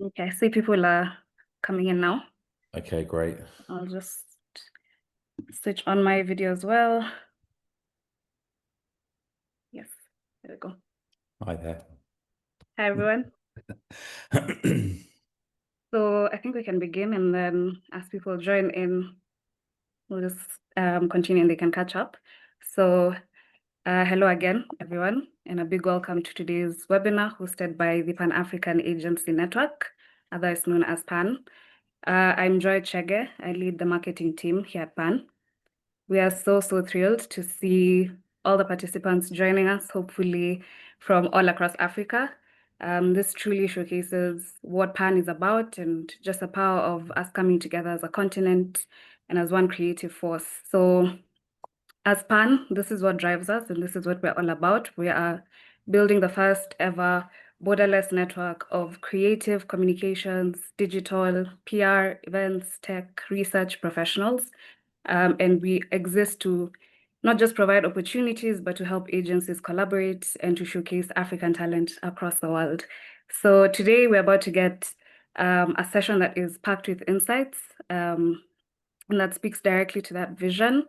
Okay, I see people are coming in now. Okay, great. I'll just switch on my video as well. Yes, there we go. Hi there. Hi, everyone. So I think we can begin, and then as people join in, we'll just continue and they can catch up. So hello again, everyone, and a big welcome to today's webinar hosted by the Pan-African Agency Network, otherwise known as PAN. I'm Joy Chege. I lead the marketing team here at PAN. We are so thrilled to see all the participants joining us, hopefully from all across Africa. This truly showcases what PAN is about and just the power of us coming together as a continent and as one creative force. So as PAN, this is what drives us and this is what we're all about. We are building the first ever borderless network of creative communications, digital, PR, events, tech, research professionals. And we exist to not just provide opportunities, but to help agencies collaborate and to showcase African talent across the world. So today we're about to get a session that is packed with insights and that speaks directly to that vision.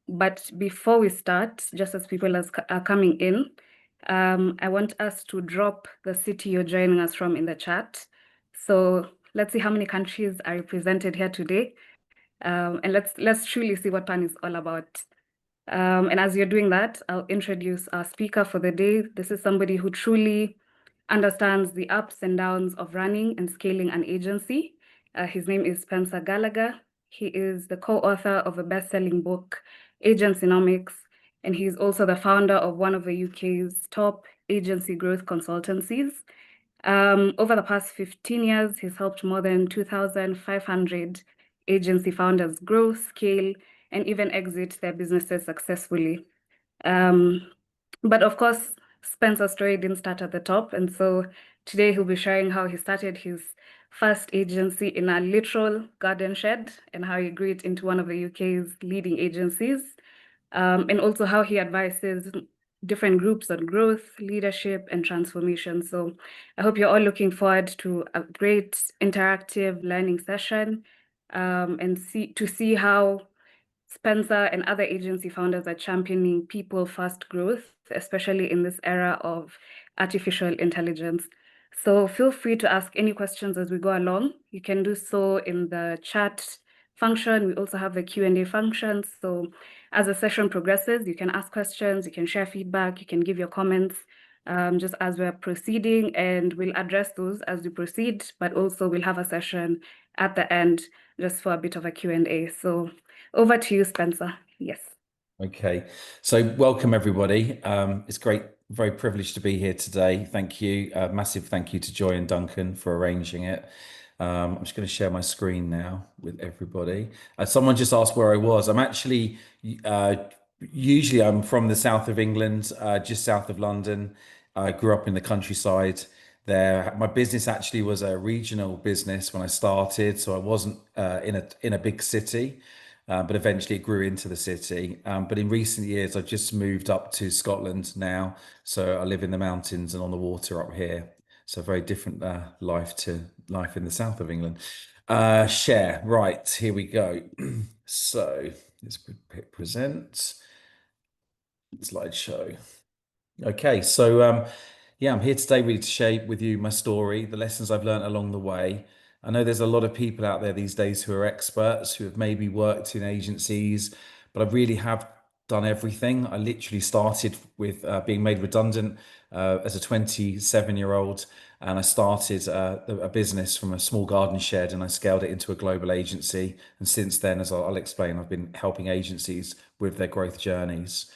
But before we start, just as people are coming in, I want us to drop the city you're joining us from in the chat. So let's see how many countries are represented here today. And let's truly see what PAN is all about. And as you're doing that, I'll introduce our speaker for the day. This is somebody who truly understands the ups and downs of running and scaling an agency. His name is Spencer Gallagher. He is the co-author of a best-selling book, Agencynomics, and he's also the founder of one of the UK's top agency growth consultancies. Over the past 15 years, he's helped more than 2,500 agency founders grow, scale, and even exit their businesses successfully. Um, but of course, Spencer's story didn't start at the top. And so today he'll be sharing how he started his first agency in a literal garden shed and how he grew it into one of the UK's leading agencies, and also how he advises different groups on growth, leadership, and transformation. So I hope you're all looking forward to a great interactive learning session, and to see how Spencer and other agency founders are championing people-first growth, especially in this era of artificial intelligence. So feel free to ask any questions as we go along. You can do so in the chat function. We also have the Q&A function. So as the session progresses, you can ask questions, you can share feedback, you can give your comments, just as we're proceeding, and we'll address those as we proceed, but also we'll have a session at the end just for a bit of a Q&A. So over to you, Spencer. Yes. Okay, so welcome everybody. It's great, very privileged to be here today. Thank you. Massive thank you to Joy and Duncan for arranging it. I'm just going to share my screen now with everybody. Someone just asked where I was. I'm actually, uh, usually I'm from the south of England, just south of London. I grew up in the countryside there. My business actually was a regional business when I started, so I wasn't in a big city. But eventually it grew into the city. But in recent years, I've just moved up to Scotland now. So I live in the mountains and on the water up here. So very different life to life in the south of England. Share. Right, here we go. So let's present slideshow. Okay, so yeah, I'm here today really to share with you my story, the lessons I've learned along the way. I know there's a lot of people out there these days who are experts, who have maybe worked in agencies, but I really have done everything. I literally started with being made redundant as a 27-year-old, and I started a business from a small garden shed, and I scaled it into a global agency. And since then, as I'll explain, I've been helping agencies with their growth journeys.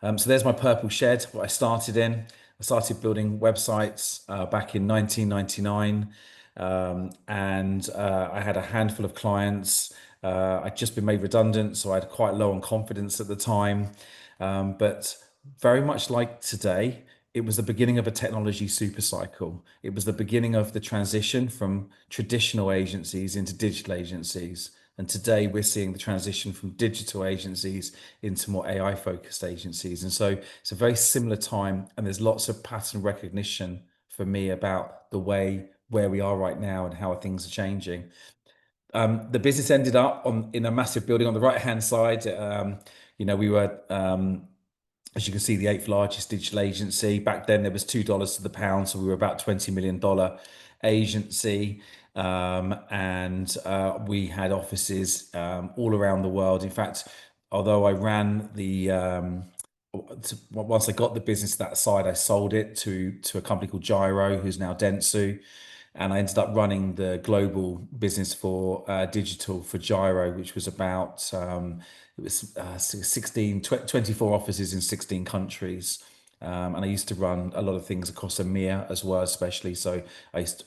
So there's my purple shed, what I started in. I started building websites back in 1999, and I had a handful of clients. I'd just been made redundant, so I had quite low on confidence at the time. But very much like today, it was the beginning of a technology super cycle. It was the beginning of the transition from traditional agencies into digital agencies. And today we're seeing the transition from digital agencies into more AI focused agencies. And so it's a very similar time, and there's lots of pattern recognition for me about the way where we are right now and how things are changing. The business ended up in a massive building on the right hand side. We were as you can see, the eighth largest digital agency. Back then, there was $2 to the pound, so we were about $20 million agency, and we had offices all around the world. In fact, although I ran once I got the business that side, I sold it to a company called Gyro, who's now Dentsu, and I ended up running the global business for digital for Gyro, which was about it was 24 offices in 16 countries. And I used to run a lot of things across EMEA as well, especially. So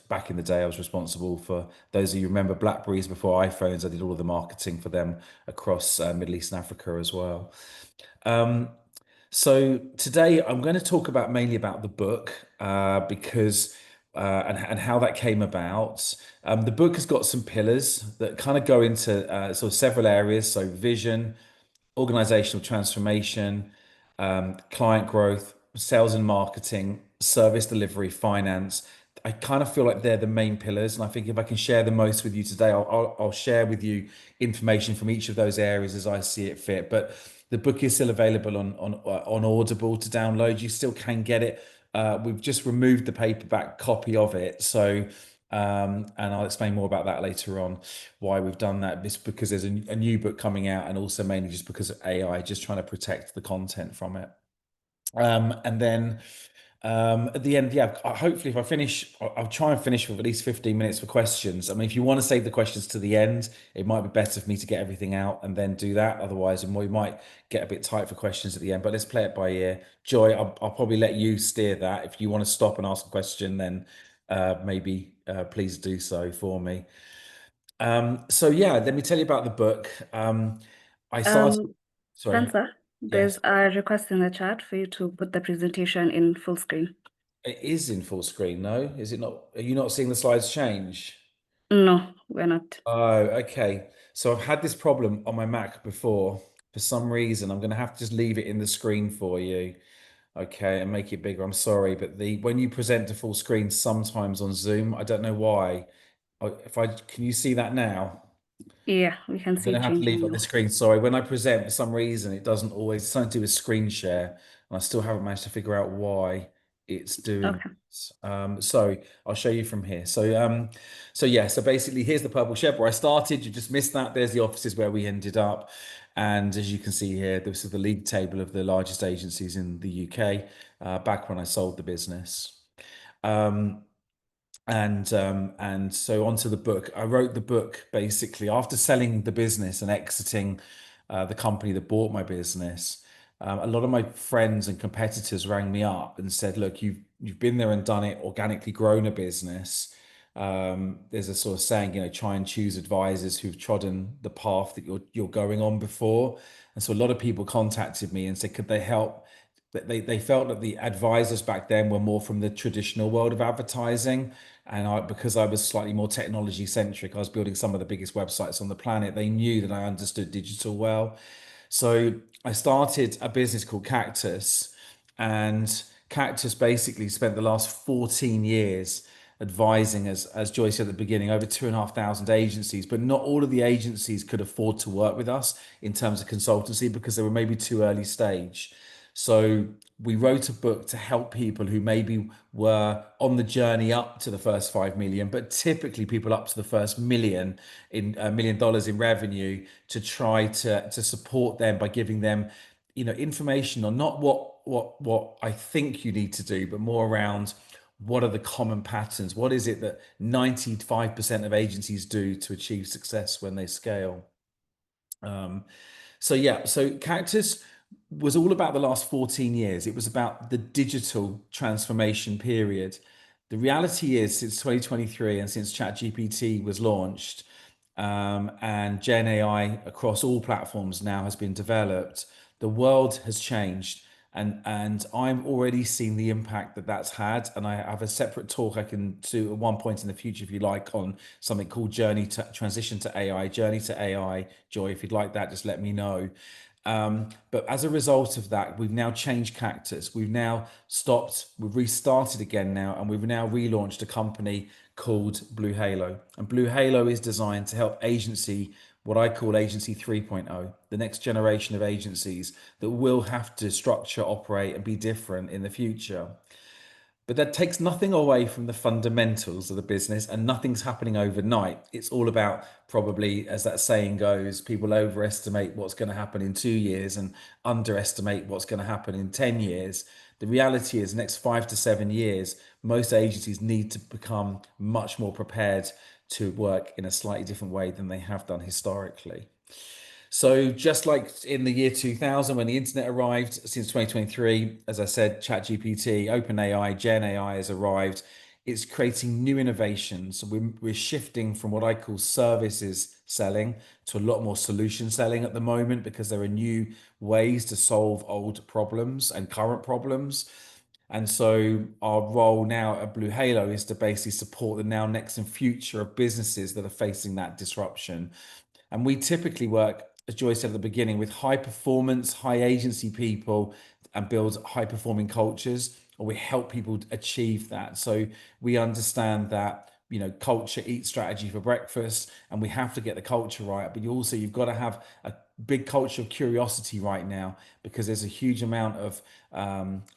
back in the day, I was responsible for, those of you who remember Blackberries before iPhones, I did all of the marketing for them across Middle East and Africa as well. So today I'm going to talk about mainly about the book because and how that came about. The book has got some pillars that kind of go into sort of several areas. So vision, organizational transformation, client growth, sales and marketing, service delivery, finance. I kind of feel like they're the main pillars, and I think if I can share the most with you today, I'll share with you information from each of those areas as I see it fit. But the book is still available on Audible to download. You still can get it. We've just removed the paperback copy of it, so and I'll explain more about that later on, why we've done that. This because there's a new book coming out, and also mainly just because of AI, just trying to protect the content from it. And then at the end, yeah, hopefully if I finish, I'll try and finish with at least 15 minutes for questions. I mean, if you want to save the questions to the end, it might be better for me to get everything out and then do that. Otherwise, we might get a bit tight for questions at the end, but let's play it by ear. Joy, I'll probably let you steer that. If you want to stop and ask a question, then maybe please do so for me. So yeah, let me tell you about the book. I started, Um, sorry, Spencer, yes. there's a request in the chat for you to put the presentation in full screen. It is in full screen, no? Is it not? Are you not seeing the slides change? No, we're not. Oh, okay. So I've had this problem on my Mac before. For some reason, I'm going to have to just leave it in the screen for you. Okay, and make it bigger. I'm sorry, but when you present to full screen sometimes on Zoom, I don't know why. If I can you see that now? Yeah, we can I'm see going to it have to leave it changing on the now. screen. Sorry, when I present, for some reason, it doesn't always, it's something to do with screen share, and I still haven't managed to figure out why it's doing Okay. this. So I'll show you from here. So yeah, so basically, here's the purple shed where I started. You just missed that. There's the offices where we ended up, and as you can see here, this is the league table of the largest agencies in the UK. Back when I sold the business. Um, and so onto the book. I wrote the book basically after selling the business and exiting the company that bought my business. A lot of my friends and competitors rang me up and said, "Look, you've been there and done it, organically grown a business. There's a sort of saying, try and choose advisors who've trodden the path that you're going on before." And so a lot of people contacted me and said, could they help? They felt that the advisors back then were more from the traditional world of advertising, and because I was slightly more technology centric, I was building some of the biggest websites on the planet. They knew that I understood digital well. So I started a business called Cactus, and Cactus basically spent the last 14 years advising, as Joy said at the beginning, over 2,500 agencies, but not all of the agencies could afford to work with us in terms of consultancy because they were maybe too early stage. So we wrote a book to help people who maybe were on the journey up to the first 5 million, but typically people up to the first million in $1 million in revenue, to try to support them by giving them, information on not what I think you need to do, but more around what are the common patterns? What is it that 95% of agencies do to achieve success when they scale? So yeah, so Cactus was all about the last 14 years. It was about the digital transformation period. The reality is, since 2023 and since ChatGPT was launched, and Gen AI across all platforms now has been developed, the world has changed. And I'm already seeing the impact that that's had. And I have a separate talk I can do at one point in the future, if you like, on something called Journey to Transition to AI, Journey to AI. Joy, if you'd like that, just let me know. But as a result of that, we've now changed cactus. We've now stopped, we've restarted again now, and we've now relaunched a company called Blue Halo. And Blue Halo is designed to help agency, what I call Agency 3.0, the next generation of agencies that will have to structure, operate, and be different in the future. But that takes nothing away from the fundamentals of the business, and nothing's happening overnight. It's all about, probably, as that saying goes, people overestimate what's going to happen in 2 years and underestimate what's going to happen in 10 years. The reality is, the next 5 to 7 years, most agencies need to become much more prepared to work in a slightly different way than they have done historically. So just like in the year 2000, when the internet arrived, since 2023, as I said, ChatGPT, OpenAI, Gen AI has arrived. It's creating new innovations. We're shifting from what I call services selling to a lot more solution selling at the moment, because there are new ways to solve old problems and current problems. And so our role now at Blue Halo is to basically support the now, next, and future of businesses that are facing that disruption. And we typically work, as Joy said at the beginning, with high performance, high agency people, and build high performing cultures, or we help people achieve that. So we understand that, culture eats strategy for breakfast, and we have to get the culture right. But you've got to have a big culture of curiosity right now, because there's a huge amount of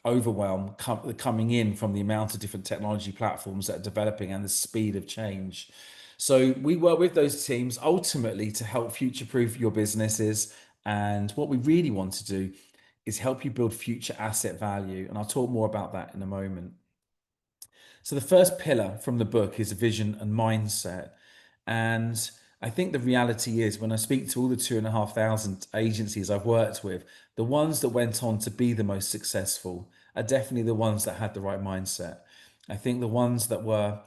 overwhelm coming in from the amount of different technology platforms that are developing and the speed of change. So we work with those teams ultimately to help future proof your businesses. And what we really want to do is help you build future asset value. And I'll talk more about that in a moment. So the first pillar from the book is vision and mindset. And I think the reality is, when I speak to all the 2,500 agencies I've worked with, the ones that went on to be the most successful are definitely the ones that had the right mindset. I think the ones that were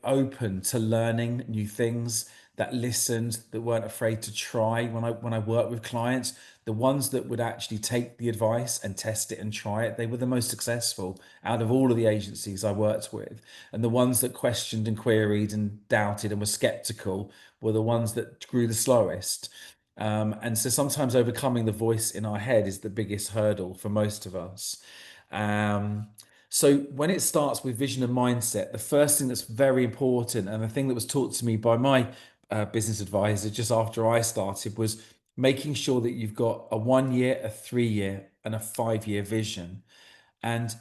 open to learning new things, that listened, that weren't afraid to try. When I work with clients, the ones that would actually take the advice and test it and try it, they were the most successful out of all of the agencies I worked with. And the ones that questioned and queried and doubted and were skeptical were the ones that grew the slowest. And so sometimes overcoming the voice in our head is the biggest hurdle for most of us. Um, so when it starts with vision and mindset, the first thing that's very important, and the thing that was taught to me by my business advisor just after I started, was making sure that you've got a 1 year, a 3 year, and a 5 year vision. And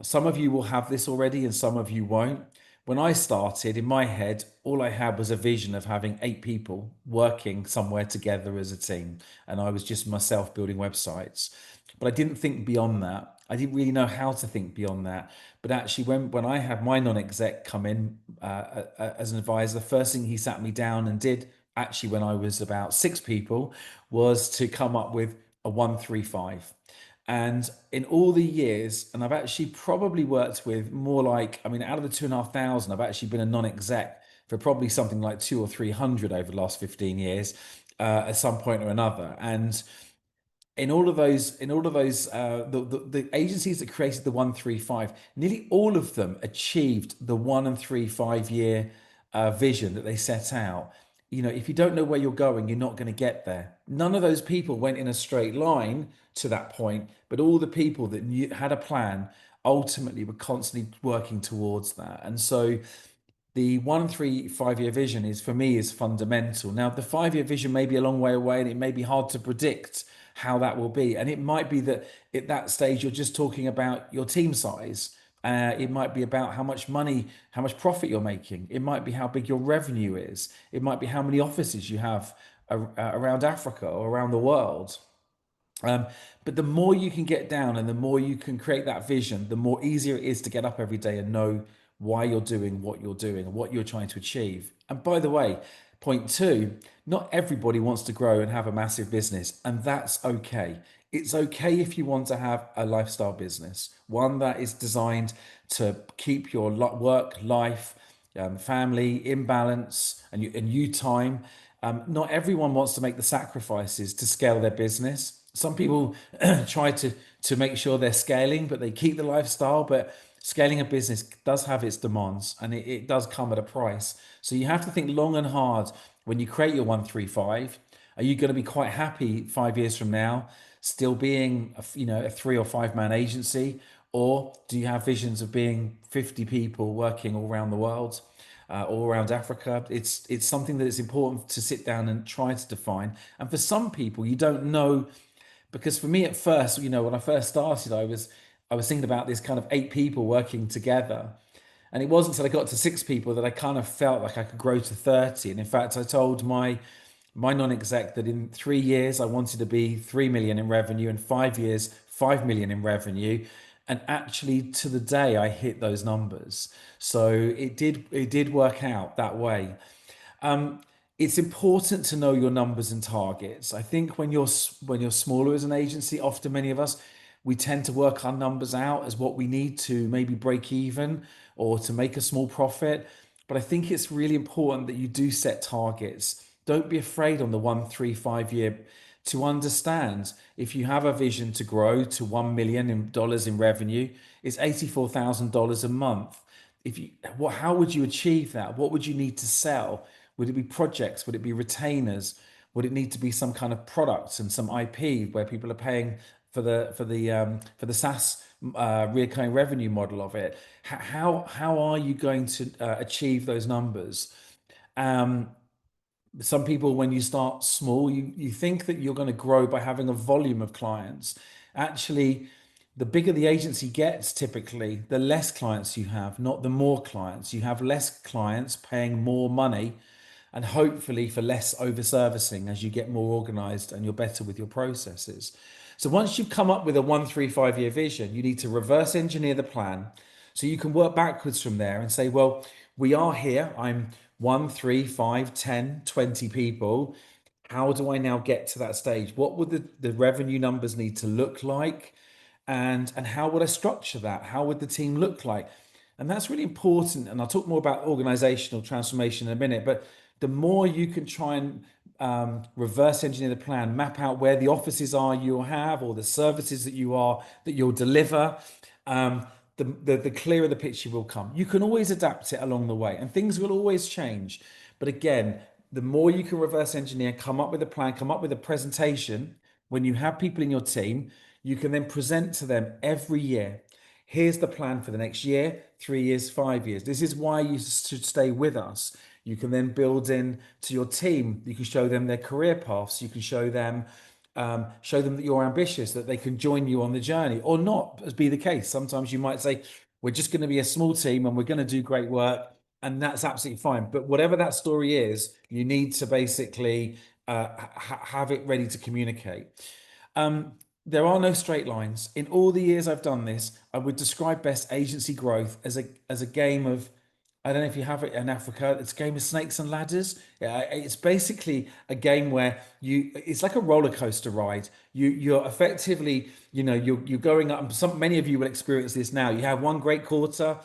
some of you will have this already and some of you won't. When I started, in my head, all I had was a vision of having 8 people working somewhere together as a team. And I was just myself building websites. But I didn't think beyond that. I didn't really know how to think beyond that. But actually, when I had my non-exec come in as an advisor, the first thing he sat me down and did, actually when I was about 6 people, was to come up with a 1-3-5. And in all the years, and I've actually probably worked with more like, I mean, out of the 2,500, I've actually been a non-exec for probably something like 200 or 300 over the last 15 years, at some point or another. And the agencies that created the 1-3-5, nearly all of them achieved the 1 and 3-5 year vision that they set out. If you don't know where you're going, you're not going to get there. None of those people went in a straight line to that point, but all the people that had a plan ultimately were constantly working towards that. And so the 1-3-5 year vision is, for me, is fundamental. Now, the 5 year vision may be a long way away, and it may be hard to predict how that will be. And it might be that at that stage, you're just talking about your team size. It might be about how much money, how much profit you're making. It might be how big your revenue is. It might be how many offices you have around Africa or around the world. But the more you can get down and the more you can create that vision, the more easier it is to get up every day and know why you're doing what you're doing and what you're trying to achieve. And by the way, point two, not everybody wants to grow and have a massive business, and that's okay. It's okay if you want to have a lifestyle business, one that is designed to keep your work life, family in balance, and you time. Not everyone wants to make the sacrifices to scale their business. Some people try to make sure they're scaling, but they keep the lifestyle. But scaling a business does have its demands, and it does come at a price. So you have to think long and hard when you create your 1-3-5. Are you going to be quite happy 5 years from now, still being a 3 or 5 man agency, or do you have visions of being 50 people working all around the world, all around Africa? It's something that is important to sit down and try to define. And for some people, you don't know, because for me at first, when I first started, I was thinking about this kind of 8 people working together. And it wasn't until I got to 6 people that I kind of felt like I could grow to 30. And in fact, I told my non-exec that in 3 years I wanted to be 3 million in revenue, in 5 years 5 million in revenue. And actually to the day I hit those numbers. So it did work out that way. um, it's important to know your numbers and targets. I think when you're smaller as an agency, often many of us, we tend to work our numbers out as what we need to maybe break even or to make a small profit. But I think it's really important that you do set targets. Don't be afraid on the 1, 3, 5 year to understand if you have a vision to grow to $1 million in revenue, it's $84,000 a month. How would you achieve that? What would you need to sell? Would it be projects? Would it be retainers? Would it need to be some kind of products and some IP where people are paying for the SaaS recurring revenue model of it? How are you going to achieve those numbers? Um, some people, when you start small, you think that you're going to grow by having a volume of clients. Actually, the bigger the agency gets, typically, the less clients you have, not the more clients. You have less clients paying more money, and hopefully for less over servicing as you get more organized and you're better with your processes. So once you've come up with a 1, 3, 5 year vision, you need to reverse engineer the plan so you can work backwards from there and say, well, we are here. I'm 1, 3, 5, 10, 20 people. How do I now get to that stage? What would the revenue numbers need to look like? And how would I structure that? How would the team look like? And that's really important. And I'll talk more about organizational transformation in a minute. But the more you can try and reverse engineer the plan, map out where the offices are you'll have, or the services that you'll deliver, the clearer the picture will come. You can always adapt it along the way, and things will always change. But again, the more you can reverse engineer, come up with a plan, come up with a presentation. When you have people in your team, you can then present to them every year. Here's the plan for the next year, 3 years, 5 years. This is why you should stay with us. You can then build in to your team. You can show them their career paths. You can show them that you're ambitious, that they can join you on the journey, or not, as be the case. Sometimes you might say, we're just going to be a small team and we're going to do great work, and that's absolutely fine. But whatever that story is, you need to basically have it ready to communicate. There are no straight lines. In all the years I've done this, I would describe best agency growth as a game of, I don't know if you have it in Africa, it's a game of snakes and ladders. It's basically a game where it's like a roller coaster ride. You're effectively, you're going up. Many of you will experience this now. You have one great quarter,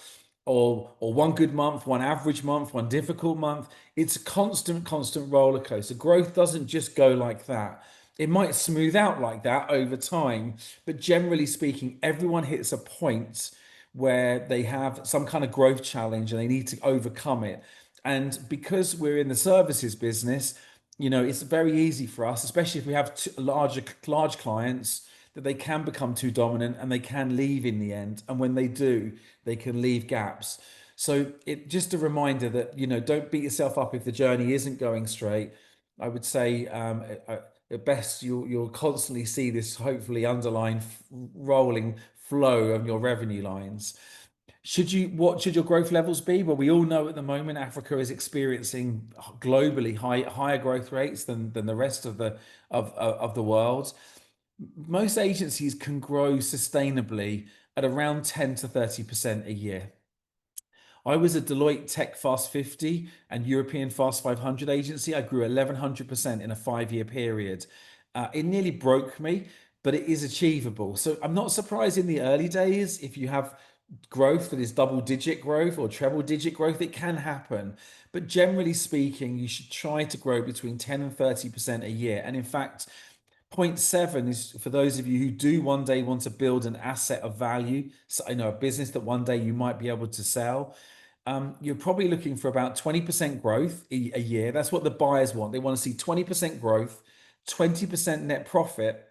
or one good month, one average month, one difficult month. It's a constant roller coaster. Growth doesn't just go like that. It might smooth out like that over time, but generally speaking, everyone hits a point where they have some kind of growth challenge and they need to overcome it. And because we're in the services business, it's very easy for us, especially if we have large clients, that they can become too dominant and they can leave in the end. And when they do, they can leave gaps. So it just a reminder that, don't beat yourself up if the journey isn't going straight. I would say at best you'll constantly see this hopefully underlying rolling flow of your revenue lines. What should your growth levels be? Well, we all know at the moment Africa is experiencing globally higher growth rates than the rest of the world. Most agencies can grow sustainably at around 10 to 30% a year. I was a Deloitte Tech Fast 50 and European Fast 500 agency. I grew 1100% in a 5 year period. It nearly broke me, but it is achievable. So I'm not surprised in the early days if you have growth that is double digit growth or treble digit growth, it can happen. But generally speaking, you should try to grow between 10 and 30% a year. And in fact, point seven is for those of you who do one day want to build an asset of value, so a business that one day you might be able to sell. You're probably looking for about 20% growth a year. That's what the buyers want. They want to see 20% growth 20% net profit,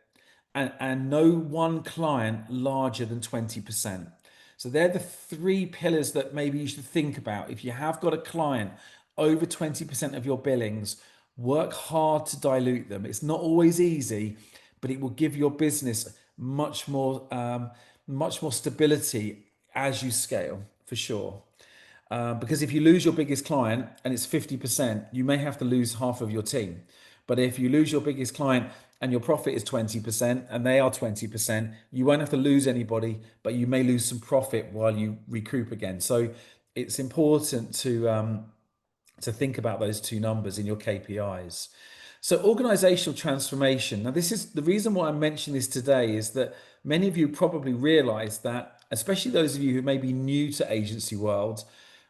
and no one client larger than 20%. So they're the three pillars that maybe you should think about. If you have got a client over 20% of your billings, work hard to dilute them. It's not always easy, but it will give your business much more stability as you scale, for sure. Because if you lose your biggest client and it's 50%, you may have to lose half of your team. But if you lose your biggest client and your profit is 20% and they are 20%, you won't have to lose anybody, but you may lose some profit while you recoup again. So it's important to think about those two numbers in your KPIs. So organizational transformation. Now, this is the reason why I'm mentioning this today is that many of you probably realize that, especially those of you who may be new to agency world,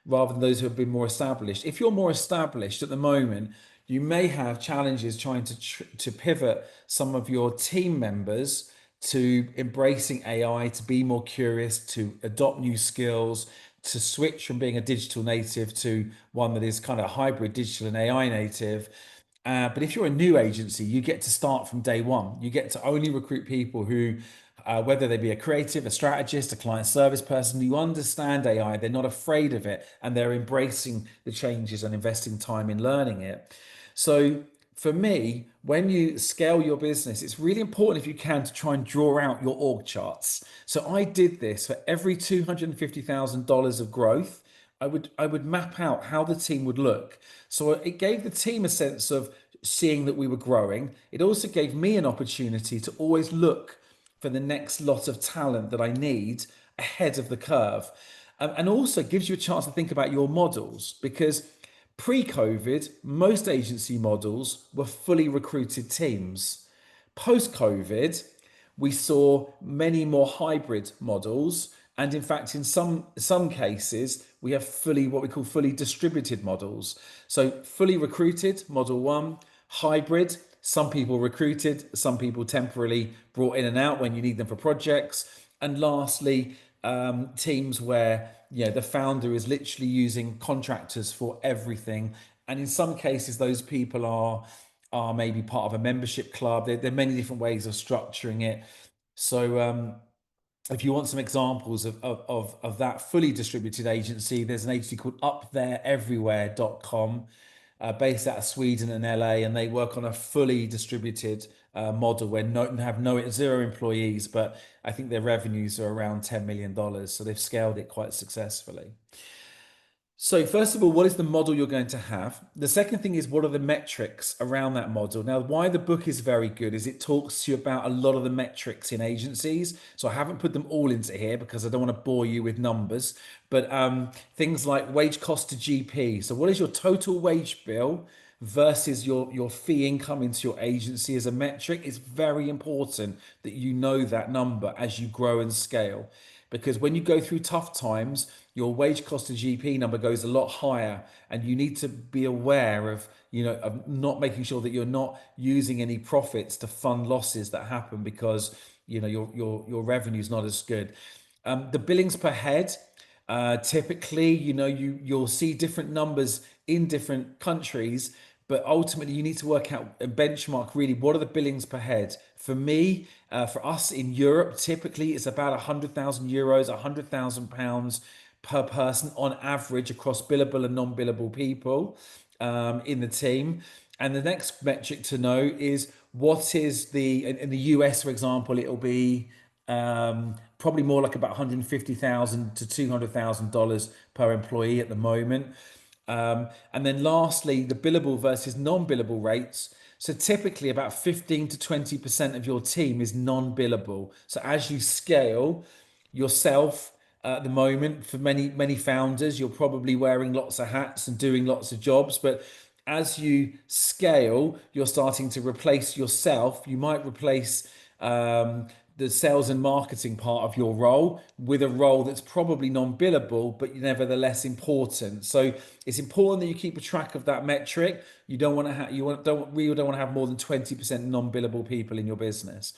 rather than those who have been more established. If you're more established at the moment, you may have challenges trying to pivot some of your team members to embracing AI, to be more curious, to adopt new skills, to switch from being a digital native to one that is kind of hybrid digital and AI native. But if you're a new agency, you get to start from day one. You get to only recruit people who, whether they be a creative, a strategist, a client service person, who understand AI, they're not afraid of it, and they're embracing the changes and investing time in learning it. So for me, when you scale your business, it's really important, if you can, to try and draw out your org charts. So I did this for every $250,000 of growth. I would map out how the team would look. So it gave the team a sense of seeing that we were growing. It also gave me an opportunity to always look for the next lot of talent that I need ahead of the curve. And also gives you a chance to think about your models, because pre-COVID, most agency models were fully recruited teams. Post-COVID, we saw many more hybrid models, and in fact, in some cases, we have what we call fully distributed models. So fully recruited, model one; hybrid, some people recruited, some people temporarily brought in and out when you need them for projects; and lastly, teams where the founder is literally using contractors for everything, and in some cases, those people are maybe part of a membership club. There are many different ways of structuring it. So if you want some examples of that fully distributed agency, there's an agency called UpThereEverywhere.com, based out of Sweden and LA, and they work on a fully distributed model where have zero employees, but I think their revenues are around $10 million. So they've scaled it quite successfully. So first of all, what is the model you're going to have? The second thing is, what are the metrics around that model? Now, why the book is very good is it talks to you about a lot of the metrics in agencies. So I haven't put them all into here because I don't want to bore you with numbers, but things like wage cost to GP. So what is your total wage bill versus your fee income into your agency as a metric? It's very important that you know that number as you grow and scale, because when you go through tough times, your wage cost to GP number goes a lot higher, and you need to be aware of not making sure that you're not using any profits to fund losses that happen because your revenue is not as good. The billings per head, typically, you'll see different numbers in different countries, but ultimately you need to work out and benchmark really what are the billings per head. For me, for us in Europe, typically it's about 100,000 euros, 100,000 pounds per person on average across billable and non-billable people in the team. And the next metric to know is what is in the US, for example, it'll be probably more like about $150,000 to $200,000 per employee at the moment. And then lastly, the billable versus non-billable rates. So typically about 15 to 20% of your team is non-billable. So as you scale yourself at the moment, for many founders, you're probably wearing lots of hats and doing lots of jobs, but as you scale, you're starting to replace yourself. You might replace the sales and marketing part of your role with a role that's probably non-billable, but nevertheless important. So it's important that you keep a track of that metric. You don't want to have, really don't want to have more than 20% non-billable people in your business.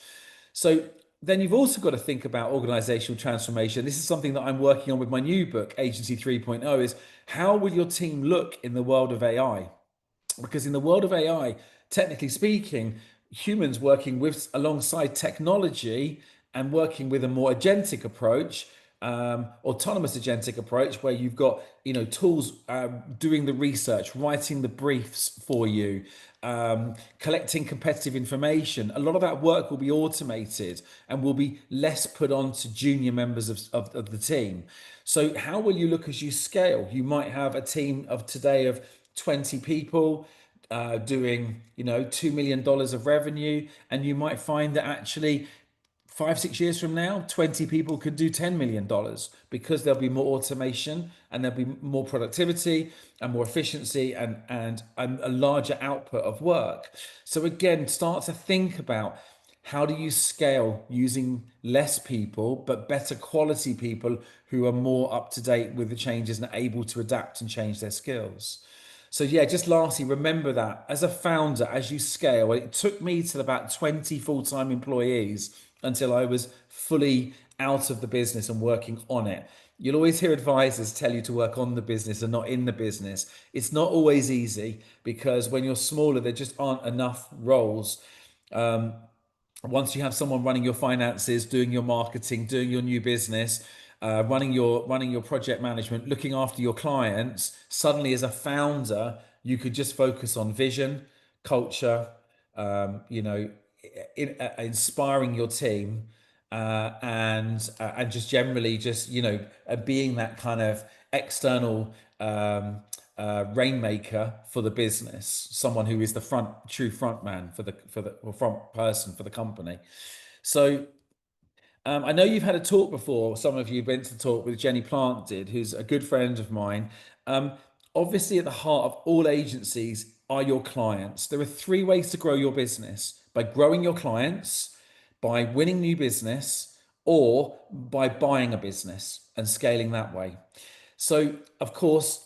So then you've also got to think about organizational transformation. This is something that I'm working on with my new book, Agency 3.0, is how will your team look in the world of AI? Because in the world of AI, technically speaking, humans working with alongside technology and working with a more agentic approach, autonomous agentic approach, where you've got tools doing the research, writing the briefs for you, collecting competitive information. A lot of that work will be automated and will be less put on to junior members of the team. So how will you look as you scale? You might have a team of today of 20 people doing $2 million of revenue, and you might find that actually 5, 6 years from now, 20 people could do $10 million, because there'll be more automation and there'll be more productivity and more efficiency and a larger output of work. So again, start to think about, how do you scale using less people but better quality people who are more up to date with the changes and able to adapt and change their skills. So yeah, just lastly, remember that as a founder, as you scale, it took me to about 20 full-time employees until I was fully out of the business and working on it. You'll always hear advisors tell you to work on the business and not in the business. It's not always easy, because when you're smaller, there just aren't enough roles. Once you have someone running your finances, doing your marketing, doing your new business, running your project management, looking after your clients, suddenly as a founder, you could just focus on vision, culture, um, you know, inspiring your team, and just generally just being that kind of external rainmaker for the business, someone who is the true front man or front person for the company. So I know you've had a talk before. Some of you went to talk with Jenny Plant did, who's a good friend of mine. Um, Obviously, at the heart of all agencies are your clients. There are three ways to grow your business: by growing your clients, by winning new business, or by buying a business and scaling that way. So, of course,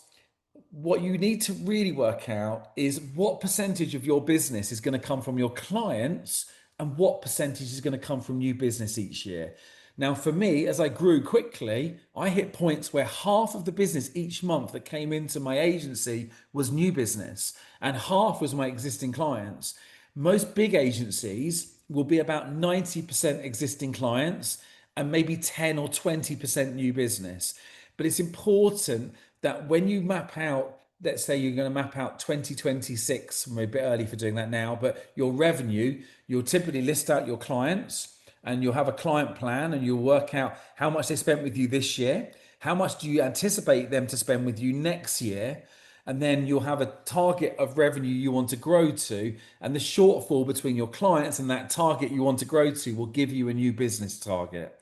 what you need to really work out is what percentage of your business is going to come from your clients and what percentage is going to come from new business each year. Now, for me, as I grew quickly, I hit points where half of the business each month that came into my agency was new business and half was my existing clients. Most big agencies will be about 90% existing clients and maybe 10 or 20% new business. But it's important that when you map out, let's say you're going to map out 2026, we're a bit early for doing that now, but your revenue, you'll typically list out your clients and you'll have a client plan and you'll work out how much they spent with you this year, how much do you anticipate them to spend with you next year, and then you'll have a target of revenue you want to grow to, and the shortfall between your clients and that target you want to grow to will give you a new business target.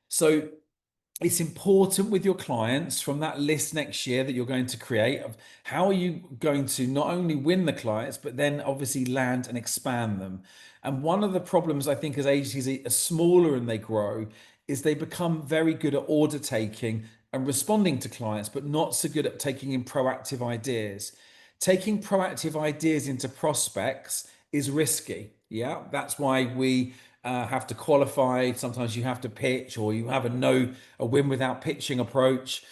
So it's important with your clients, from that list next year that you're going to create, of how are you going to not only win the clients but then obviously land and expand them. And one of the problems I think as agencies are smaller and they grow is they become very good at order taking and responding to clients, but not so good at taking in proactive ideas. Taking proactive ideas into prospects is risky. Yeah, that's why we have to qualify. Sometimes you have to pitch, or you have a win without pitching approach.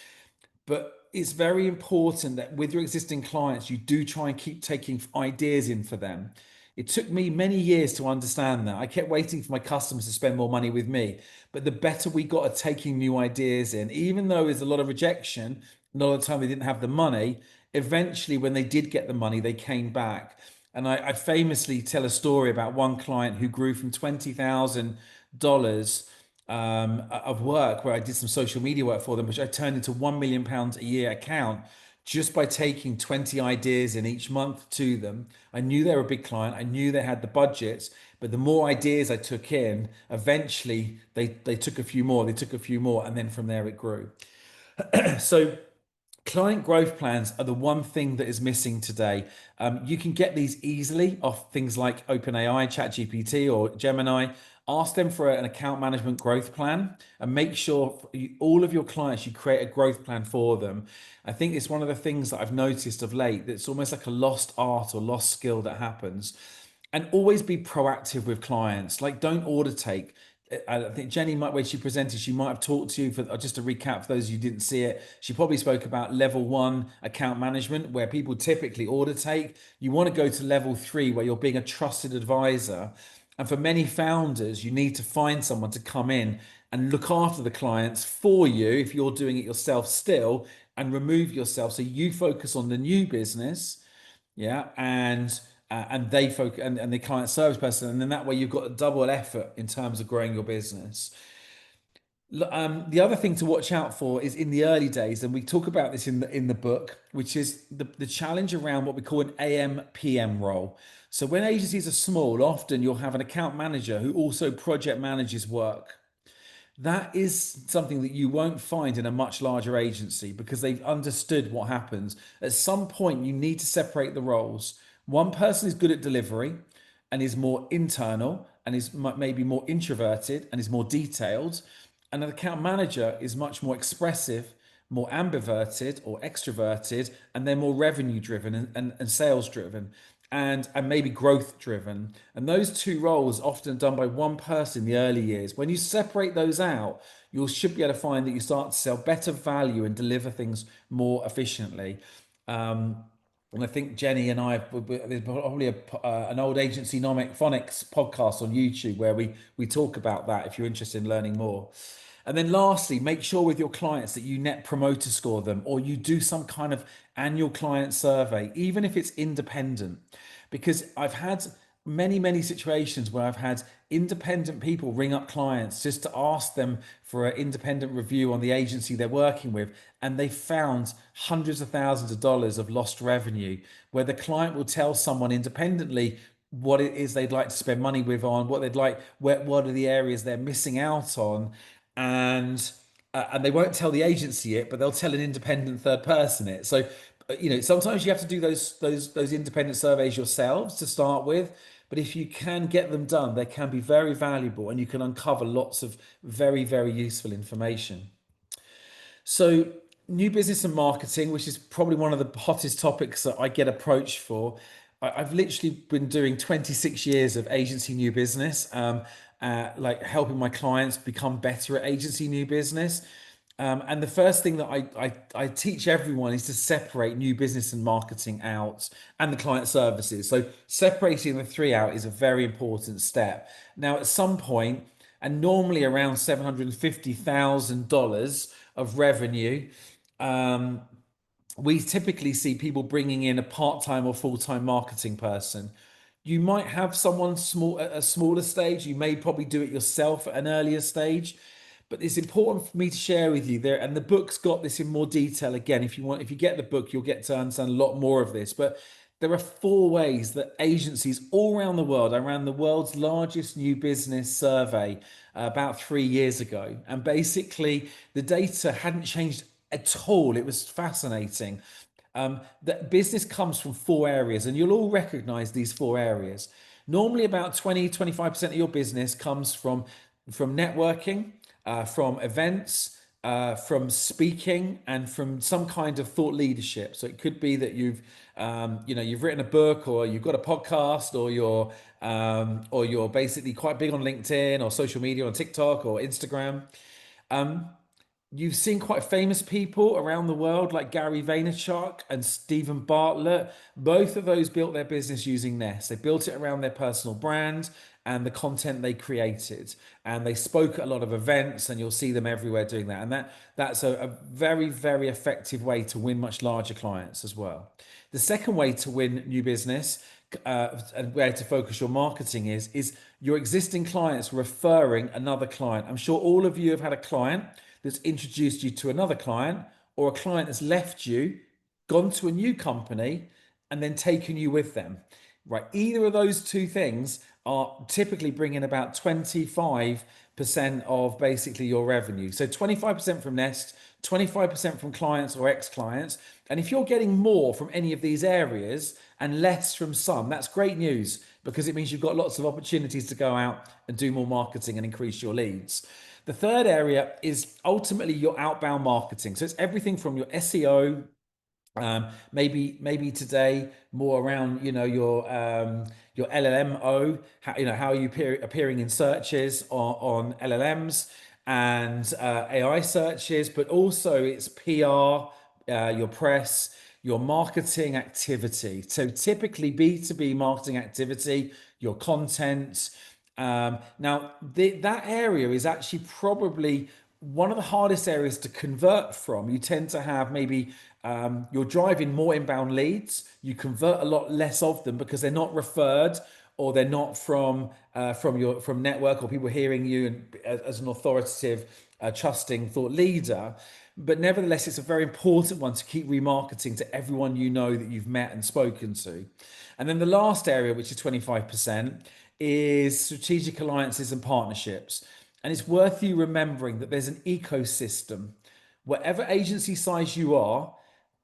But it's very important that with your existing clients, you do try and keep taking ideas in for them. It took me many years to understand that. I kept waiting for my customers to spend more money with me. But the better we got at taking new ideas in, even though there's a lot of rejection, a lot of the time they didn't have the money, eventually when they did get the money, they came back. And I famously tell a story about one client who grew from $20,000 of work, where I did some social media work for them, which I turned into £1 million a year account, just by taking 20 ideas in each month to them. I knew they were a big client. I knew they had the budgets, but the more ideas I took in, eventually they took a few more, and then from there it grew. So client growth plans are the one thing that is missing today. You can get these easily off things like OpenAI, ChatGPT, or Gemini. Ask them for an account management growth plan, and make sure for all of your clients, you create a growth plan for them. I think it's one of the things that I've noticed of late, that's almost like a lost art or lost skill that happens. And always be proactive with clients. Like, don't order take. I think Jenny might, when she presented, she might have talked to you for just to recap for those who didn't see it. She probably spoke about level one account management, where people typically order take. You want to go to level three, where you're being a trusted advisor. And for many founders, you need to find someone to come in and look after the clients for you if you're doing it yourself still, and remove yourself so you focus on the new business, yeah, and they focus, and the client service person, and then that way you've got a double effort in terms of growing your business. The other thing to watch out for is in the early days, and we talk about this in the book, which is the challenge around what we call an AM PM role. So when agencies are small, often you'll have an account manager who also project manages work. That is something that you won't find in a much larger agency, because they've understood what happens. At some point, you need to separate the roles. One person is good at delivery and is more internal and is maybe more introverted and is more detailed. And an account manager is much more expressive, more ambiverted or extroverted, and they're more revenue driven and sales driven, and maybe growth driven. And those two roles often done by one person in the early years. When you separate those out, you should be able to find that you start to sell better value and deliver things more efficiently. And I think Jenny and I, there's probably an old Agencynomics phonics podcast on YouTube where we talk about that if you're interested in learning more. And then lastly, make sure with your clients that you net promoter score them, or you do some kind of annual client survey, even if it's independent. Because I've had many situations where I've had independent people ring up clients just to ask them for an independent review on the agency they're working with, and they found hundreds of thousands of dollars of lost revenue, where the client will tell someone independently what it is they'd like to spend money with, on what they'd like, what are the areas they're missing out on, and they won't tell the agency it, but they'll tell an independent third person it. So, sometimes you have to do those independent surveys yourselves to start with. But if you can get them done, they can be very valuable, and you can uncover lots of very useful information. So, new business and marketing, which is probably one of the hottest topics that I get approached for. I've literally been doing 26 years of agency new business, like helping my clients become better at agency new business. And the first thing that I teach everyone is to separate new business and marketing out, and the client services. So separating the three out is a very important step. Now, at some point, and normally around $750,000 of revenue, we typically see people bringing in a part-time or full-time marketing person. You might have someone small at a smaller stage. You may probably do it yourself at an earlier stage, but it's important for me to share with you there. And the book's got this in more detail. Again, if you get the book, you'll get to understand a lot more of this. But there are 4 ways that agencies all around the world, I ran the world's largest new business survey about 3 years ago. And basically, the data hadn't changed at all. It was fascinating. That business comes from 4 areas, and you'll all recognize these 4 areas. Normally, about 20-25% of your business comes from networking, from events, from speaking, and from some kind of thought leadership. So it could be that you've written a book, or you've got a podcast, or you're basically quite big on LinkedIn or social media on TikTok or Instagram. You've seen quite famous people around the world like Gary Vaynerchuk and Stephen Bartlett. Both of those built their business using Nest. They built it around their personal brand and the content they created. And they spoke at a lot of events, and you'll see them everywhere doing that. And that's a very effective way to win much larger clients as well. The second way to win new business, and where to focus your marketing is your existing clients referring another client. I'm sure all of you have had a client that's introduced you to another client, or a client that's left you, gone to a new company, and then taken you with them. Right? Either of those two things are typically bringing about 25% of basically your revenue. So 25% from Nest, 25% from clients or ex-clients. And if you're getting more from any of these areas and less from some, that's great news, because it means you've got lots of opportunities to go out and do more marketing and increase your leads. The third area is ultimately your outbound marketing. So it's everything from your SEO, Maybe today more around your LLMO, how you appearing in searches on LLMs and AI searches, but also it's PR, your press, your marketing activity. So typically B2B marketing activity, your content. That area is actually probably one of the hardest areas to convert from. You tend to have maybe you're driving more inbound leads. You convert a lot less of them because they're not referred or they're not from network or people hearing you as an authoritative, trusting thought leader. But nevertheless, it's a very important one to keep remarketing to everyone you know that you've met and spoken to. And then the last area, which is 25%, is strategic alliances and partnerships. And it's worth you remembering that there's an ecosystem. Whatever agency size you are,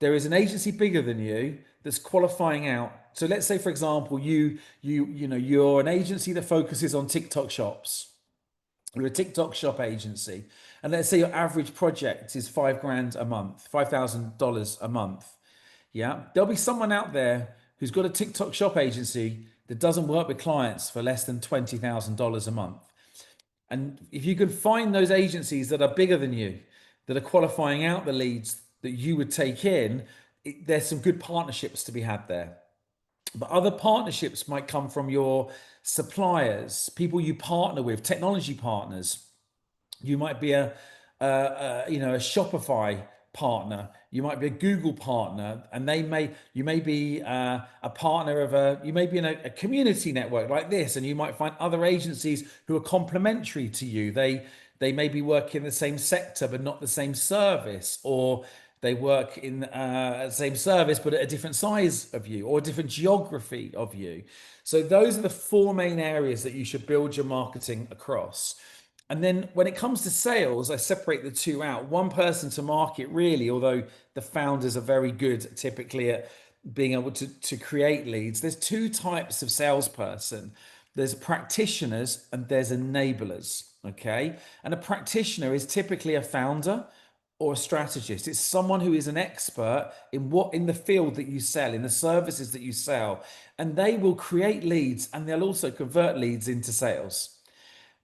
there is an agency bigger than you that's qualifying out. So let's say, for example, you're an agency that focuses on TikTok shops. You're a TikTok shop agency, and let's say your average project is $5,000 a month, $5,000 a month. Yeah, there'll be someone out there who's got a TikTok shop agency that doesn't work with clients for less than $20,000 a month. And if you can find those agencies that are bigger than you, that are qualifying out the leads that you would take in, there's some good partnerships to be had there. But other partnerships might come from your suppliers, people you partner with, technology partners. You might be a Shopify partner. You might be a Google partner, and you may be a partner you may be in a community network like this, and you might find other agencies who are complementary to you. They may be working in the same sector but not the same service, or they work in the same service but at a different size of you or a different geography of you. So those are the four main areas that you should build your marketing across. And then when it comes to sales, I separate the two out. One person to market, really, although the founders are very good typically at being able to create leads. There's two types of salesperson. There's practitioners and there's enablers. Okay. And a practitioner is typically a founder or a strategist. It's someone who is an expert in the field that you sell, in the services that you sell. And they will create leads and they'll also convert leads into sales.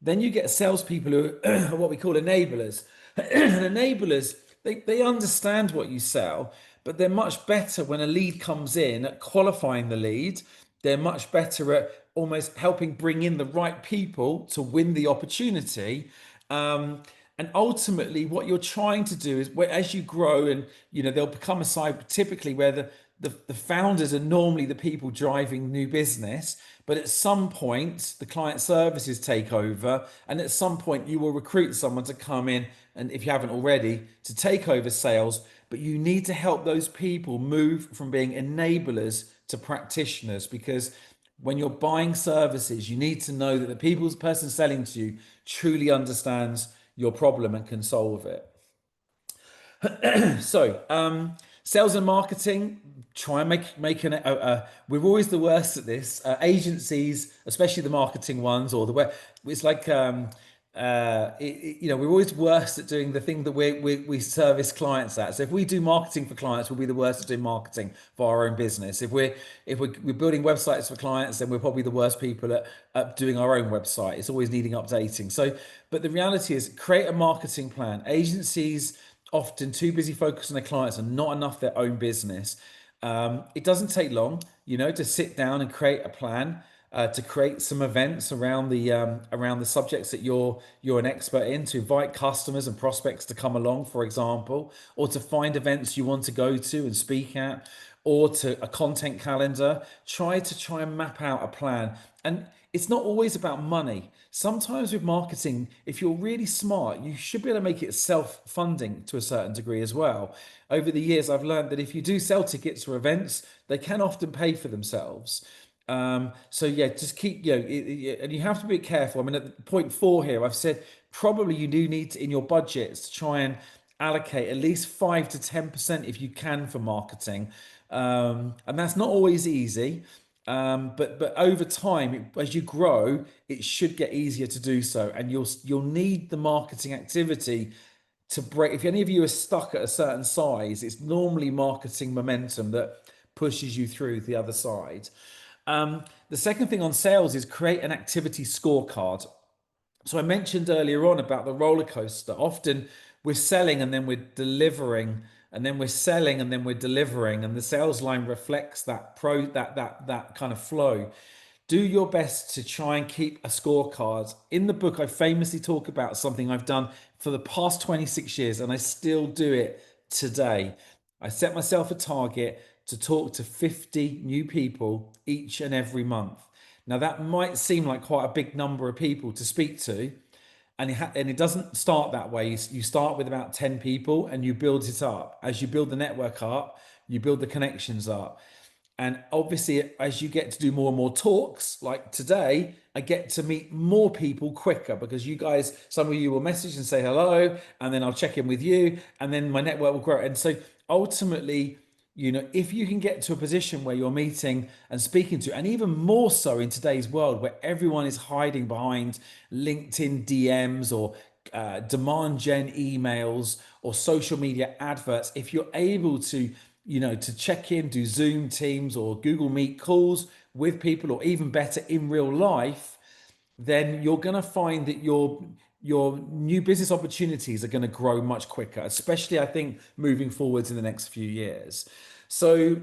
Then you get salespeople who are what we call enablers. And enablers, they understand what you sell, but they're much better when a lead comes in at qualifying the lead. They're much better at almost helping bring in the right people to win the opportunity. And ultimately, what you're trying to do is, as you grow, and they'll become a side typically where the founders are normally the people driving new business, but at some point the client services take over, and at some point you will recruit someone to come in, and if you haven't already, to take over sales. But you need to help those people move from being enablers to practitioners, because when you're buying services, you need to know that the person selling to you truly understands your problem and can solve it. So, sales and marketing, try and make we're always the worst at this. Agencies, especially the marketing ones, or the web, it's like we're always worse at doing the thing that we service clients at. So if we do marketing for clients, we'll be the worst at doing marketing for our own business. If we're building websites for clients, then we're probably the worst people at doing our own website. It's always needing updating. So, but the reality is, create a marketing plan. Agencies often too busy focusing on their clients and not enough their own business. It doesn't take long, to sit down and create a plan, to create some events around the subjects that you're an expert in, to invite customers and prospects to come along, for example, or to find events you want to go to and speak at, or to a content calendar. Try and map out a plan. And it's not always about money. Sometimes with marketing, if you're really smart, you should be able to make it self-funding to a certain degree as well. Over the years, I've learned that if you do sell tickets for events, they can often pay for themselves. So yeah, just keep, and you have to be careful. I mean, at point 4 here, I've said probably you do need to, in your budgets, to try and allocate at least 5 to 10% if you can for marketing. And that's not always easy. But over time, as you grow, it should get easier to do so, and you'll need the marketing activity to break. If any of you are stuck at a certain size, it's normally marketing momentum that pushes you through the other side. The second thing on sales is create an activity scorecard. So I mentioned earlier on about the roller coaster. Often we're selling and then we're delivering, and then we're selling and then we're delivering, and the sales line reflects that kind of flow. Do your best to try and keep a scorecard. In the book, I famously talk about something I've done for the past 26 years, and I still do it today. I set myself a target to talk to 50 new people each and every month. Now, that might seem like quite a big number of people to speak to, and it doesn't start that way. You start with about 10 people and you build it up. As you build the network up, you build the connections up. And obviously, as you get to do more and more talks, like today, I get to meet more people quicker because you guys, some of you will message and say hello, and then I'll check in with you, and then my network will grow. And so ultimately, if you can get to a position where you're meeting and speaking to, and even more so in today's world where everyone is hiding behind LinkedIn DMs or demand gen emails or social media adverts, if you're able to check in, do Zoom, Teams, or Google Meet calls with people, or even better, in real life, then you're going to find that your new business opportunities are going to grow much quicker, especially I think moving forwards in the next few years. So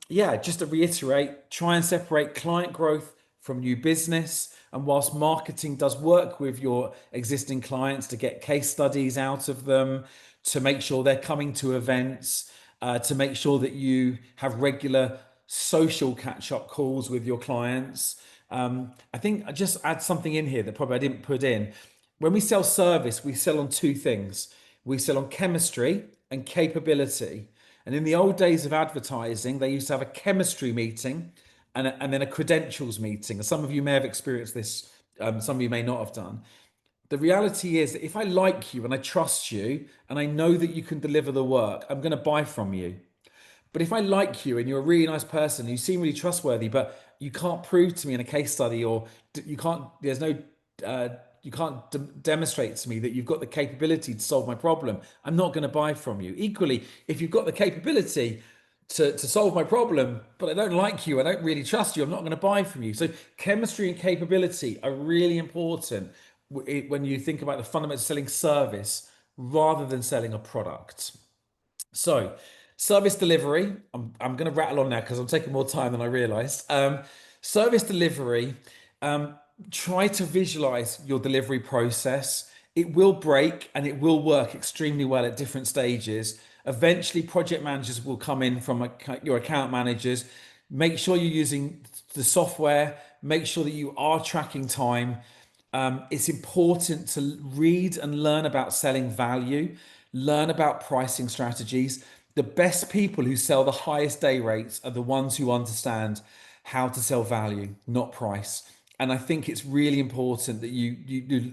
yeah, just to reiterate, try and separate client growth from new business. And whilst marketing does work with your existing clients to get case studies out of them, to make sure they're coming to events, to make sure that you have regular social catch-up calls with your clients. I think I just add something in here that probably I didn't put in. When we sell service, we sell on two things. We sell on chemistry and capability. And in the old days of advertising, they used to have a chemistry meeting and then a credentials meeting. And some of you may have experienced this, some of you may not have done. The reality is that if I like you and I trust you and I know that you can deliver the work, I'm going to buy from you. But if I like you and you're a really nice person, you seem really trustworthy, but you can't prove to me in a case study, or you can't, there's no, you can't demonstrate to me that you've got the capability to solve my problem, I'm not going to buy from you. Equally, if you've got the capability to solve my problem, but I don't like you, I don't really trust you, I'm not going to buy from you. So chemistry and capability are really important when you think about the fundamentals of selling service rather than selling a product. So, service delivery. I'm going to rattle on now because I'm taking more time than I realized. Service delivery. Try to visualize your delivery process. It will break and it will work extremely well at different stages. Eventually, project managers will come in from your account managers. Make sure you're using the software. Make sure that you are tracking time. It's important to read and learn about selling value, learn about pricing strategies. The best people who sell the highest day rates are the ones who understand how to sell value, not price. And I think it's really important that you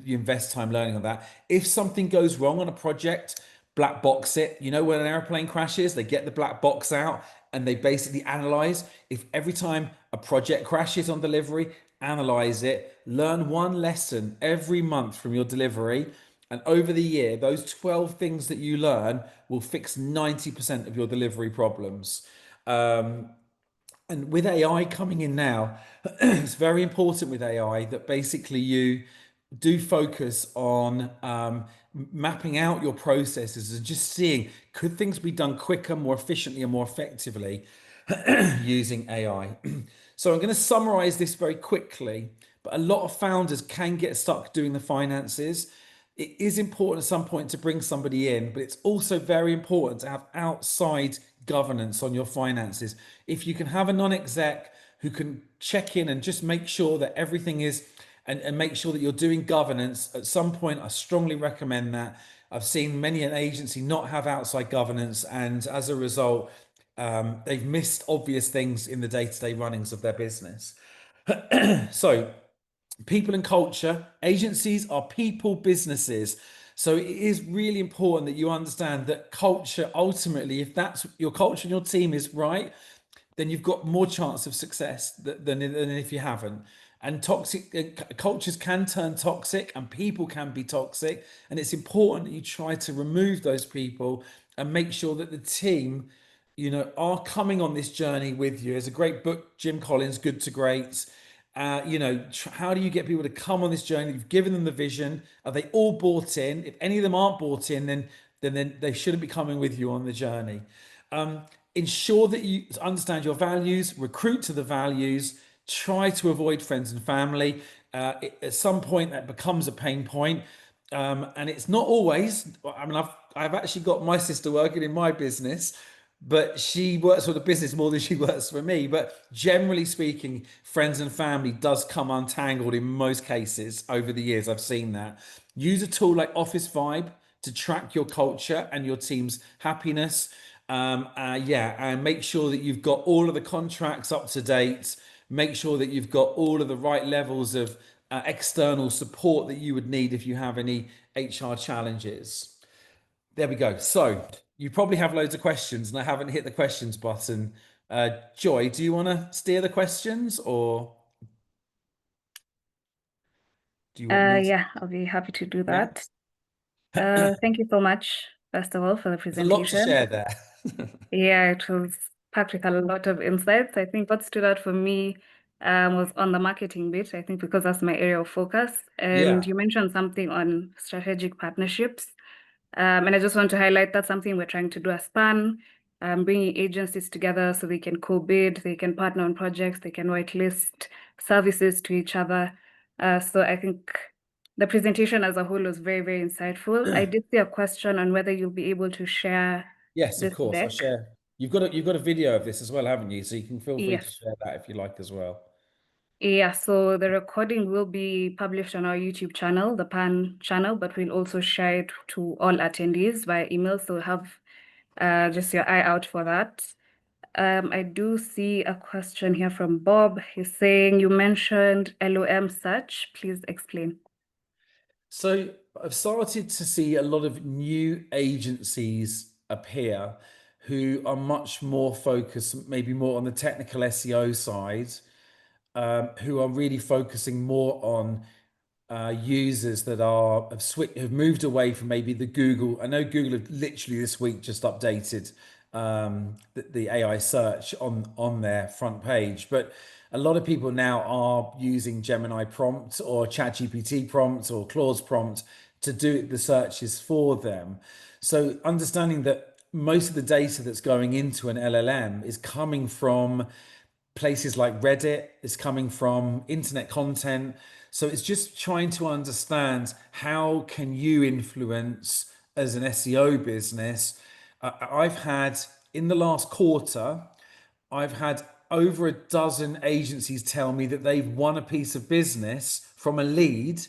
invest time learning on that. If something goes wrong on a project, black box it. You know, when an airplane crashes, they get the black box out and they basically analyze. If every time a project crashes on delivery, analyze it, learn one lesson every month from your delivery. And over the year, those 12 things that you learn will fix 90% of your delivery problems. And with AI coming in now, it's very important with AI that basically you do focus on mapping out your processes and just seeing, could things be done quicker, more efficiently, and more effectively using AI. So I'm going to summarize this very quickly, but a lot of founders can get stuck doing the finances. It is important at some point to bring somebody in, but it's also very important to have outside governance on your finances. If you can have a non-exec who can check in and just make sure that everything is, and make sure that you're doing governance at some point, I strongly recommend that. I've seen many an agency not have outside governance, and as a result, they've missed obvious things in the day-to-day runnings of their business. So people and culture. Agencies are people businesses. So it is really important that you understand that culture, ultimately, if that's your culture and your team is right, then you've got more chance of success than if you haven't. And toxic cultures can turn toxic, and people can be toxic. And it's important that you try to remove those people and make sure that the team, are coming on this journey with you. There's a great book, Jim Collins, Good to Great. How do you get people to come on this journey? You've given them the vision. Are they all bought in? If any of them aren't bought in, then they shouldn't be coming with you on the journey. Ensure that you understand your values, recruit to the values, try to avoid friends and family. At some point, that becomes a pain point. And it's not always. I mean, I've actually got my sister working in my business, but she works for the business more than she works for me. But generally speaking, friends and family does come untangled in most cases over the years. I've seen that. Use a tool like Office Vibe to track your culture and your team's happiness. Yeah, and make sure that you've got all of the contracts up to date. Make sure that you've got all of the right levels of external support that you would need if you have any HR challenges. There we go. So you probably have loads of questions, and I haven't hit the questions button. Joy, do you want to steer the questions, or do you want me to? Yeah, I'll be happy to do Yeah, that. Thank you so much, first of all, for the there's a lot to presentation. share there. Yeah, it was packed with a lot of insights. I think what stood out for me was on the marketing bit, I think because that's my area of focus. And Yeah. you mentioned something on strategic partnerships. And I just want to highlight that's something we're trying to do as PAN, bringing agencies together so they can co-bid, they can partner on projects, they can whitelist services to each other. So I think the presentation as a whole was very, very insightful. I did see a question on whether you'll be able to share Yes, of this course. I'll deck. share. You've got a video of this as well, haven't you? So you can feel free to Yes. share that if you like as well. Yeah, so the recording will be published on our YouTube channel, the PAN channel, but we'll also share it to all attendees via email. So have just your eye out for that. I do see a question here from Bob. He's saying you mentioned LOM search. Please explain. So I've started to see a lot of new agencies appear who are much more focused, maybe more on the technical SEO side, who are really focusing more on users that have moved away from maybe the Google. I know Google have literally this week just updated the AI search on their front page, but a lot of people now are using Gemini prompt or ChatGPT prompt or Claude prompt to do the searches for them. So understanding that most of the data that's going into an LLM is coming from places like Reddit, is coming from internet content. So it's just trying to understand how can you influence as an SEO business. I've had in the last quarter, I've had over a dozen agencies tell me that they've won a piece of business from a lead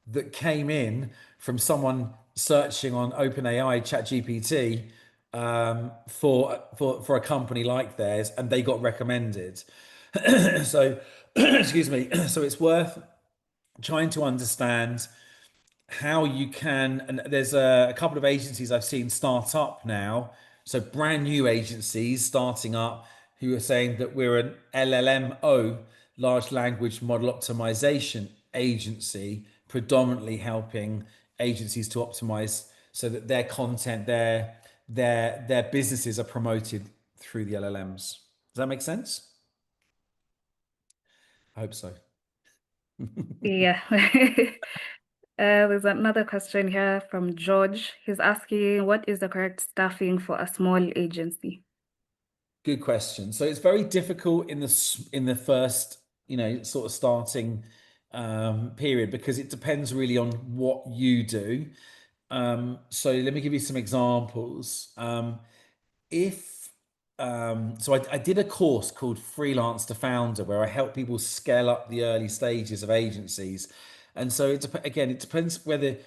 that came in from someone searching on OpenAI, ChatGPT, for a company like theirs, and they got recommended. So, excuse me. So it's worth trying to understand how you can, and there's a couple of agencies I've seen start up now, so brand new agencies starting up who are saying that we're an LLMO, large language model optimization agency, predominantly helping agencies to optimize so that their content, their businesses are promoted through the LLMs. Does that make sense? I hope so. Yeah. There's another question here from George. He's asking, what is the correct staffing for a small agency? Good question. So it's very difficult in the first, sort of starting period because it depends really on what you do. So let me give you some examples. If so I did a course called Freelance to Founder where I help people scale up the early stages of agencies. And so again, it depends whether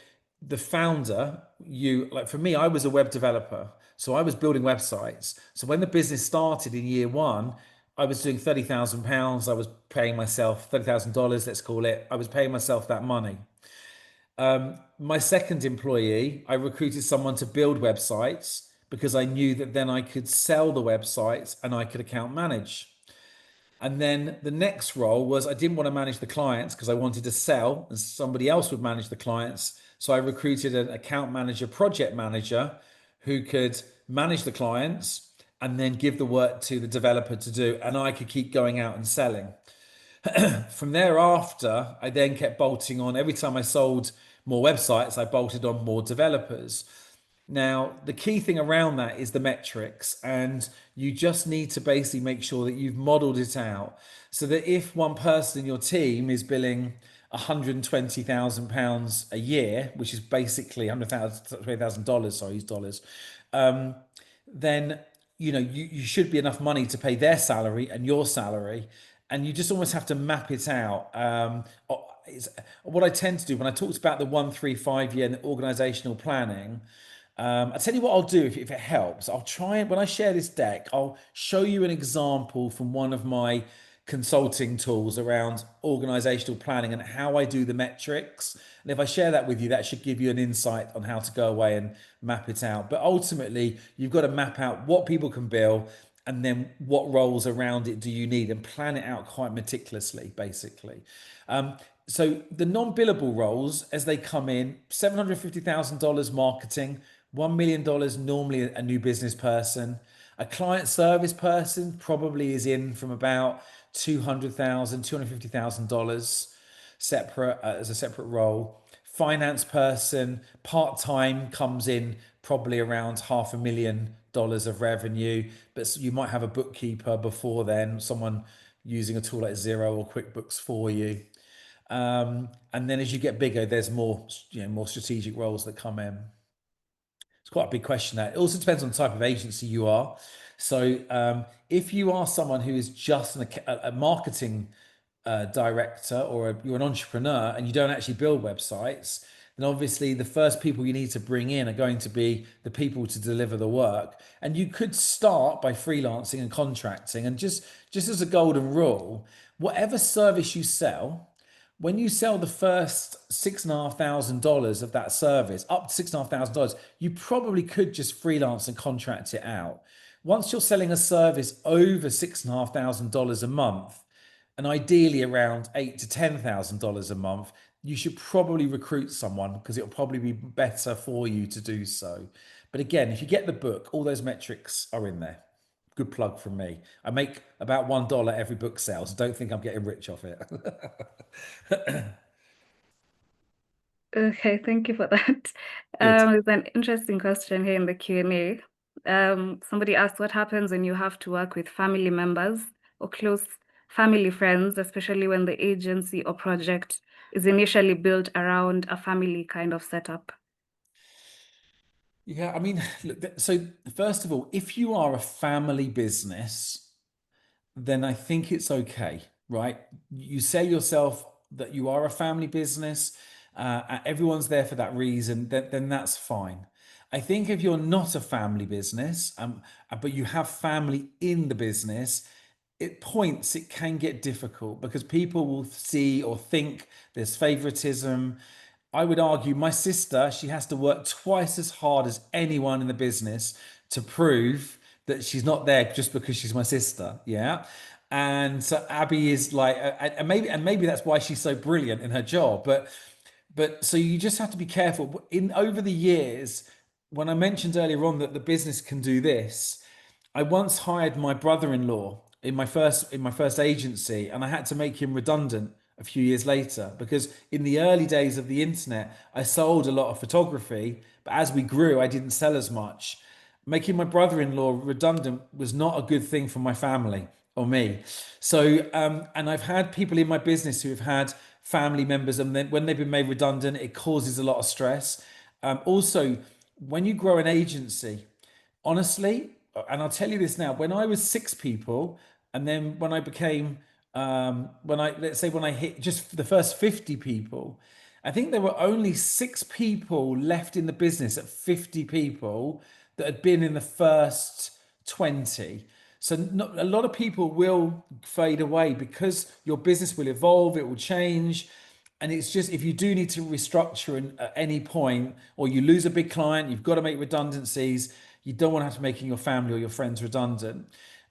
the founder, you like for me, I was a web developer. So I was building websites. So when the business started in year one, I was doing £30,000. I was paying myself $30,000, let's call it. I was paying myself that money. My second employee, I recruited someone to build websites because I knew that then I could sell the websites and I could account manage. And then the next role was I didn't want to manage the clients because I wanted to sell and somebody else would manage the clients. So I recruited an account manager, project manager who could manage the clients and then give the work to the developer to do. And I could keep going out and selling. From thereafter, I then kept bolting on. Every time I sold more websites, I bolted on more developers. Now, the key thing around that is the metrics, and you just need to basically make sure that you've modeled it out so that if one person in your team is billing £120,000 a year, which is basically $120,000, sorry, dollars, then you should be enough money to pay their salary and your salary, and you just almost have to map it out. What I tend to do when I talked about the 1 3 5 year and organizational planning, I'll tell you what I'll do if it helps. I'll try and when I share this deck, I'll show you an example from one of my consulting tools around organizational planning and how I do the metrics. And if I share that with you, that should give you an insight on how to go away and map it out. But ultimately, you've got to map out what people can bill and then what roles around it do you need and plan it out quite meticulously, basically. So the non-billable roles as they come in, $750,000 marketing, $1 million normally a new business person. A client service person probably is in from about $250,000 separate as a separate role. Finance person part-time comes in probably around $500,000 of revenue, but you might have a bookkeeper before then, someone using a tool like Xero or QuickBooks for you. And then as you get bigger, there's more, more strategic roles that come in. It's quite a big question. That it also depends on the type of agency you are. So if you are someone who is just a marketing director or you're an entrepreneur and you don't actually build websites, then obviously the first people you need to bring in are going to be the people to deliver the work. And you could start by freelancing and contracting. And just as a golden rule, whatever service you sell, when you sell the first $6,500 of that service, up to $6,500, you probably could just freelance and contract it out. Once you're selling a service over $6,500 a month, and ideally around $8,000 to $10,000 a month, you should probably recruit someone because it'll probably be better for you to do so. But again, if you get the book, all those metrics are in there. Good plug from me. I make about $1 every book sale, so don't think I'm getting rich off it. Okay, thank you for that. Good. There's an interesting question here in the Q&A. Somebody asked what happens when you have to work with family members or close family friends, especially when the agency or project is initially built around a family kind of setup. Yeah, I mean, look, so first of all, if you are a family business, then I think it's okay, right? You sell yourself that you are a family business, everyone's there for that reason, then that's fine. I think if you're not a family business, but you have family in the business, it can get difficult because people will see or think there's favoritism. I would argue my sister, she has to work twice as hard as anyone in the business to prove that she's not there just because she's my sister. Yeah. And so Abby is like, and maybe that's why she's so brilliant in her job. But so you just have to be careful. In over the years, when I mentioned earlier on that the business can do this, I once hired my brother-in-law in my first agency, and I had to make him redundant a few years later because in the early days of the internet, I sold a lot of photography, but as we grew, I didn't sell as much. Making my brother-in-law redundant was not a good thing for my family or me. So, and I've had people in my business who have had family members, and then when they've been made redundant, it causes a lot of stress. Also, when you grow an agency, honestly, and I'll tell you this now, when I was 6 people, and then when I became, let's say when I hit just the first 50 people, I think there were only 6 people left in the business at 50 people that had been in the first 20. So not, a lot of people will fade away because your business will evolve, it will change. And it's just if you do need to restructure at any point, or you lose a big client, you've got to make redundancies. You don't want to have to making your family or your friends redundant.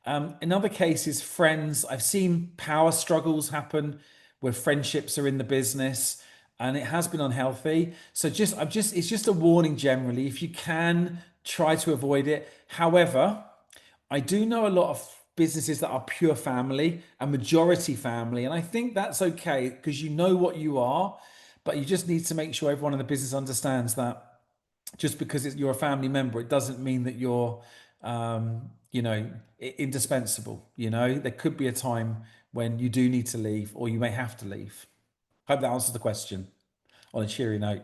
In other cases, friends, I've seen power struggles happen where friendships are in the business and it has been unhealthy. So it's just a warning generally. If you can, try to avoid it. However, I do know a lot of businesses that are pure family, a majority family, and I think that's okay because you know what you are, but you just need to make sure everyone in the business understands that just because you're a family member, it doesn't mean that you're, you know, indispensable. You know, there could be a time when you do need to leave or you may have to leave. Hope that answers the question on a cheery note.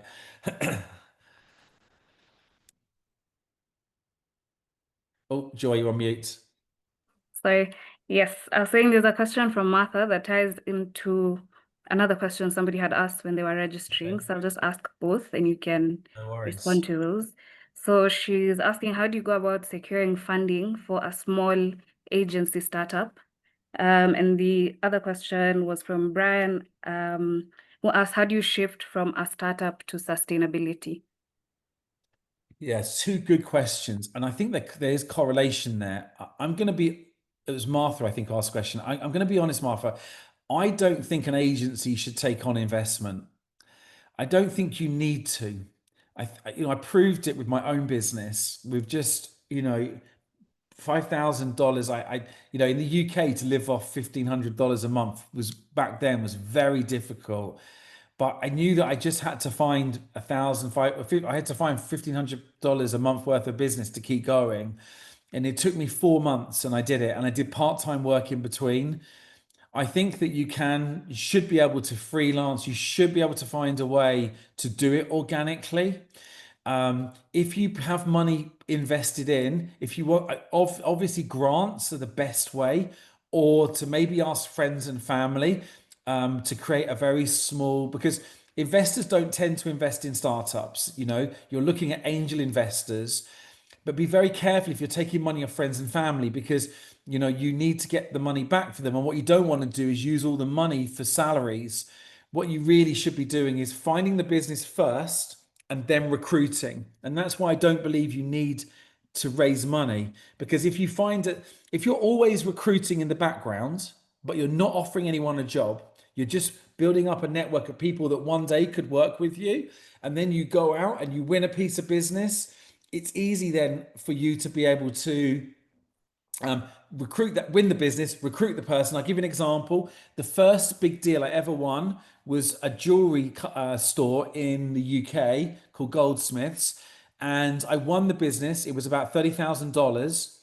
Oh, Joy, you're on mute. So, yes, I was saying there's a question from Martha that ties into another question somebody had asked when they were registering. Okay, So I'll just ask both and you can no respond worries. to those. So she's asking, how do you go about securing funding for a small agency startup? And the other question was from Brian, who asked, how do you shift from a startup to sustainability? Yes, two good questions. And I think that there's correlation there. I'm going to be, it was Martha, I think, asked a question. I'm going to be honest, Martha. I don't think an agency should take on investment. I don't think you need to. I proved it with my own business with just, $5,000. In the UK to live off $1,500 a month was back then was very difficult. But I knew that I just had to find I had to find $1,500 a month worth of business to keep going. And it took me 4 months and I did it. And I did part-time work in between. I think that you should be able to freelance. You should be able to find a way to do it organically. If you have money invested in, if you want, obviously grants are the best way, or to maybe ask friends and family to create a very small, because investors don't tend to invest in startups. You're looking at angel investors, but be very careful if you're taking money off friends and family because you need to get the money back for them. And what you don't want to do is use all the money for salaries. What you really should be doing is finding the business first and then recruiting. And that's why I don't believe you need to raise money, because if you find that if you're always recruiting in the background but you're not offering anyone a job, you're just building up a network of people that one day could work with you, and then you go out and you win a piece of business. It's easy then for you to be able to win the business, recruit the person. I'll give you an example. The first big deal I ever won was a jewelry store in the UK called Goldsmiths. And I won the business. It was about $30,000.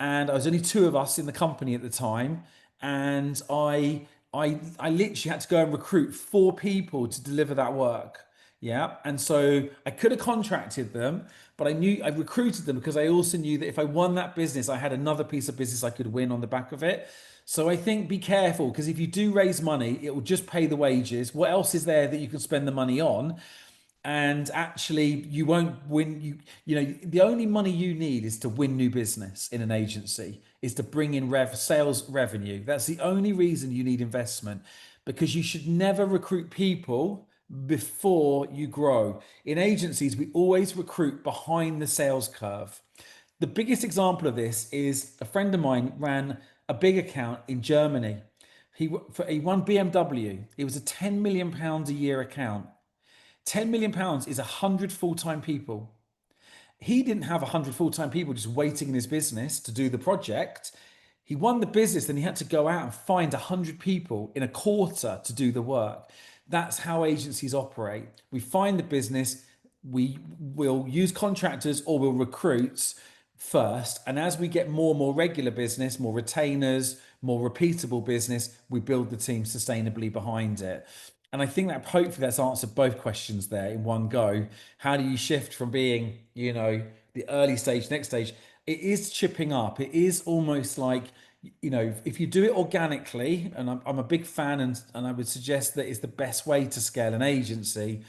And I was only two of us in the company at the time. And I literally had to go and recruit four people to deliver that work. Yeah. And so I could have contracted them, but I recruited them because I also knew that if I won that business, I had another piece of business I could win on the back of it. So I think be careful, because if you do raise money, it will just pay the wages. What else is there that you can spend the money on? And actually you won't win. The only money you need is to win new business in an agency, is to bring in sales revenue. That's the only reason you need investment, because you should never recruit people before you grow. In agencies, we always recruit behind the sales curve. The biggest example of this is a friend of mine ran a big account in Germany. He won BMW. It was a £10 million a year account. £10 million is 100 full-time people. He didn't have 100 full-time people just waiting in his business to do the project. He won the business, then he had to go out and find 100 people in a quarter to do the work. That's how agencies operate. We find the business, we will use contractors or we'll recruit first. And as we get more and more regular business, more retainers, more repeatable business, we build the team sustainably behind it. And I think that hopefully that's answered both questions there in one go. How do you shift from being, the early stage, next stage? It is chipping up. It is almost like, if you do it organically, and I'm a big fan, and I would suggest that it's the best way to scale an agency.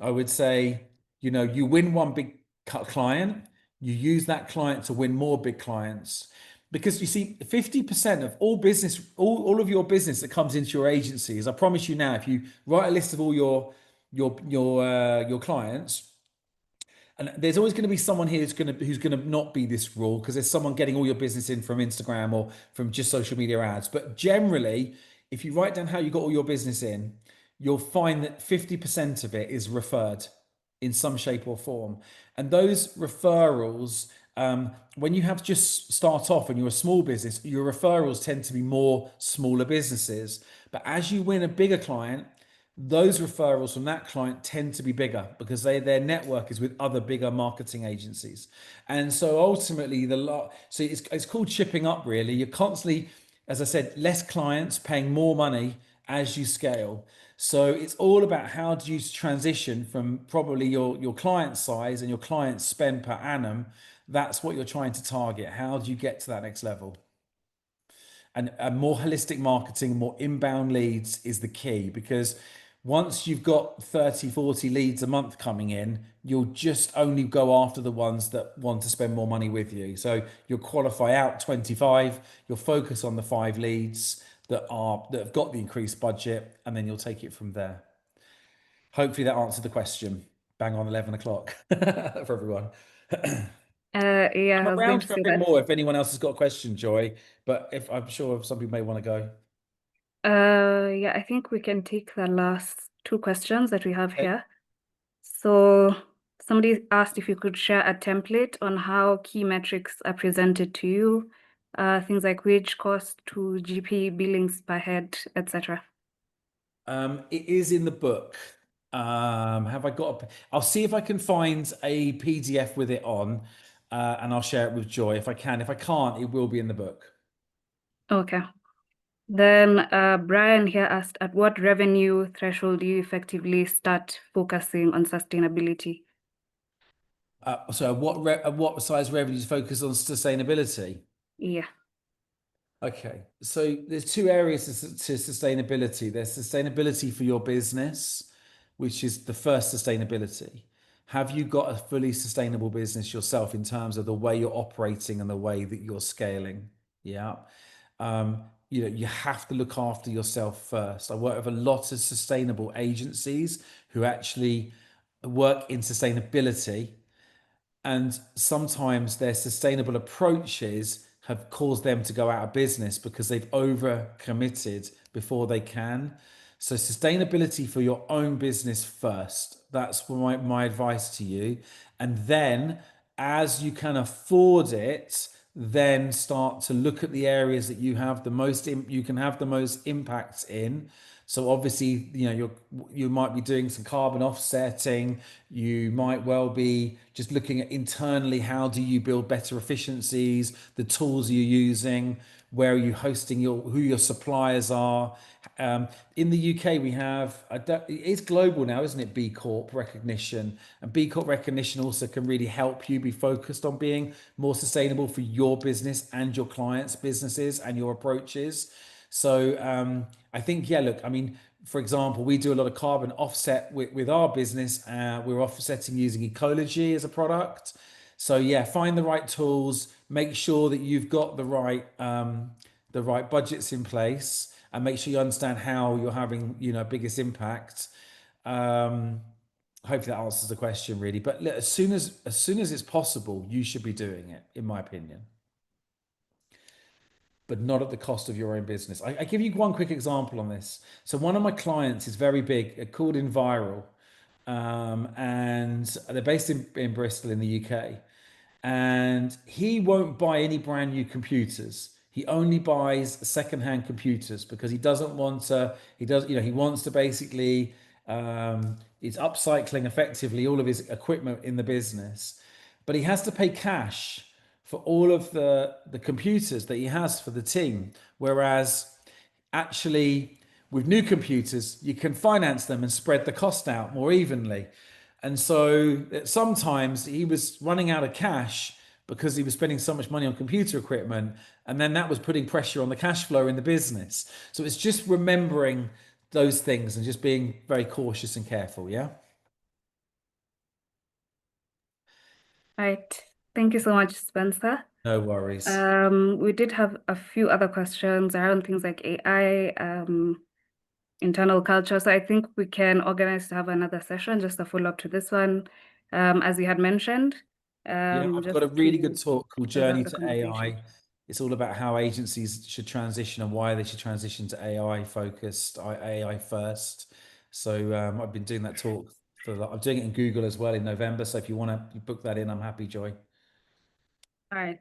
I would say, you win one big client, you use that client to win more big clients. Because you see, 50% of all business, all of your business that comes into your agency is, I promise you now, if you write a list of all your clients, And there's always going to be someone here who's going to not be this rule, because there's someone getting all your business in from Instagram or from just social media ads. But generally, if you write down how you got all your business in, you'll find that 50% of it is referred in some shape or form. And those referrals, when you have to just start off and you're a small business, your referrals tend to be more smaller businesses. But as you win a bigger client, those referrals from that client tend to be bigger, because their network is with other bigger marketing agencies. And so ultimately so it's called chipping up, really. You're constantly, as I said, less clients paying more money as you scale. So it's all about how do you transition from probably your client size and your client spend per annum. That's what you're trying to target. How do you get to that next level? And more holistic marketing, more inbound leads is the key, because once you've got 30, 40 leads a month coming in, you'll just only go after the ones that want to spend more money with you. So you'll qualify out 25, you'll focus on the 5 leads that have got the increased budget, and then you'll take it from there. Hopefully that answered the question. Bang on 11 o'clock for everyone. Yeah, I'm I was going around to for a say bit that. more if anyone else has got a question, Joy, but if I'm sure some people may want to go. Yeah, I think we can take the last two questions that we have Okay. here. So somebody asked if you could share a template on how key metrics are presented to you, things like wage cost to GP, billings per head, etc. It is in the book. Have I got I'll see if I can find a PDF with it on, and I'll share it with Joy if I can. If I can't, it will be in the book. Okay. Then Brian here asked, at what revenue threshold do you effectively start focusing on sustainability? So what size revenues focus on sustainability? Yeah. Okay, so there's two areas to sustainability. There's sustainability for your business, which is the first sustainability. Have you got a fully sustainable business yourself in terms of the way you're operating and the way that you're scaling? Yeah. You have to look after yourself first. I work with a lot of sustainable agencies who actually work in sustainability, and sometimes their sustainable approaches have caused them to go out of business because they've over committed before they can. So sustainability for your own business first. That's my advice to you. And then as you can afford it, then start to look at the areas that you have the most you can have the most impact in. So obviously, you might be doing some carbon offsetting. You might well be just looking at internally, how do you build better efficiencies, the tools you're using, where are you hosting who your suppliers are. In the UK, we have, it's global now, isn't it? B Corp recognition, and B Corp recognition also can really help you be focused on being more sustainable for your business and your clients' businesses and your approaches. So I think, yeah, look, I mean, for example, we do a lot of carbon offset with our business. We're offsetting using Ecology as a product. So yeah, find the right tools, make sure that you've got the right budgets in place, and make sure you understand how you're having, biggest impact. Hopefully that answers the question, really. But look, as soon as it's possible, you should be doing it, in my opinion, but not at the cost of your own business. I give you one quick example on this. So one of my clients is very big, called Enviral, and they're based in Bristol in the UK. And he won't buy any brand new computers. He only buys secondhand computers because he doesn't want to. He wants to basically. He's upcycling effectively all of his equipment in the business, but he has to pay cash for all of the computers that he has for the team. Whereas actually, with new computers, you can finance them and spread the cost out more evenly. And so sometimes he was running out of cash because he was spending so much money on computer equipment. And then that was putting pressure on the cash flow in the business. So it's just remembering those things and just being very cautious and careful. Yeah. Right. Thank you so much, Spencer. No worries. We did have a few other questions around things like AI, internal culture. So I think we can organize to have another session, just a follow-up to this one. as you had mentioned. Yeah, I've Just got a really good to talk called preserve Journey the to conversation. AI. It's all about how agencies should transition and why they should transition to AI focused, AI first. So I've been doing that talk I'm doing it in Google as well in November. So if you want to book that in, I'm happy, Joy. All right.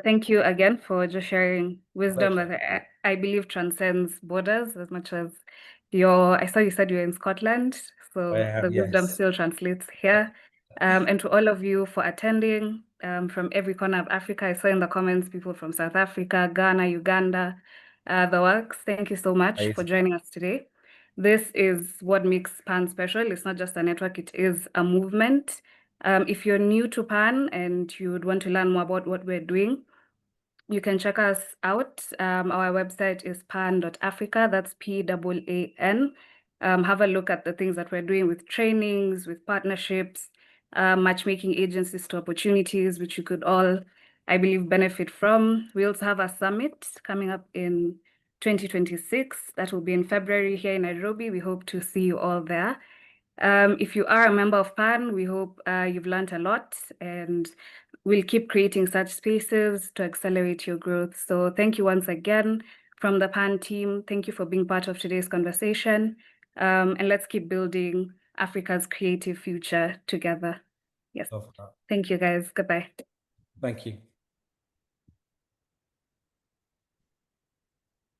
Thank you again for just sharing wisdom Pleasure. that I believe transcends borders as much as I saw you said you're in Scotland, I so the am, wisdom yes. still translates here. And to all of you for attending from every corner of Africa. I saw in the comments people from South Africa, Ghana, Uganda, the works. Thank you so much for Amazing. joining us today. This is what makes PAN special. It's not just a network, it is a movement. If you're new to PAN and you would want to learn more about what we're doing, you can check us out. Our website is pan.africa. That's PAAN. Have a look at the things that we're doing with trainings, with partnerships, matchmaking agencies to opportunities, which you could all, I believe, benefit from. We also have a summit coming up in 2026. That will be in February here in Nairobi. We hope to see you all there. If you are a member of PAN, we hope you've learned a lot, and we'll keep creating such spaces to accelerate your growth. So thank you once again from the PAN team. Thank you for being part of today's conversation. And let's keep building Africa's creative future together. Yes. Love that. Thank you, guys. Goodbye. Thank you.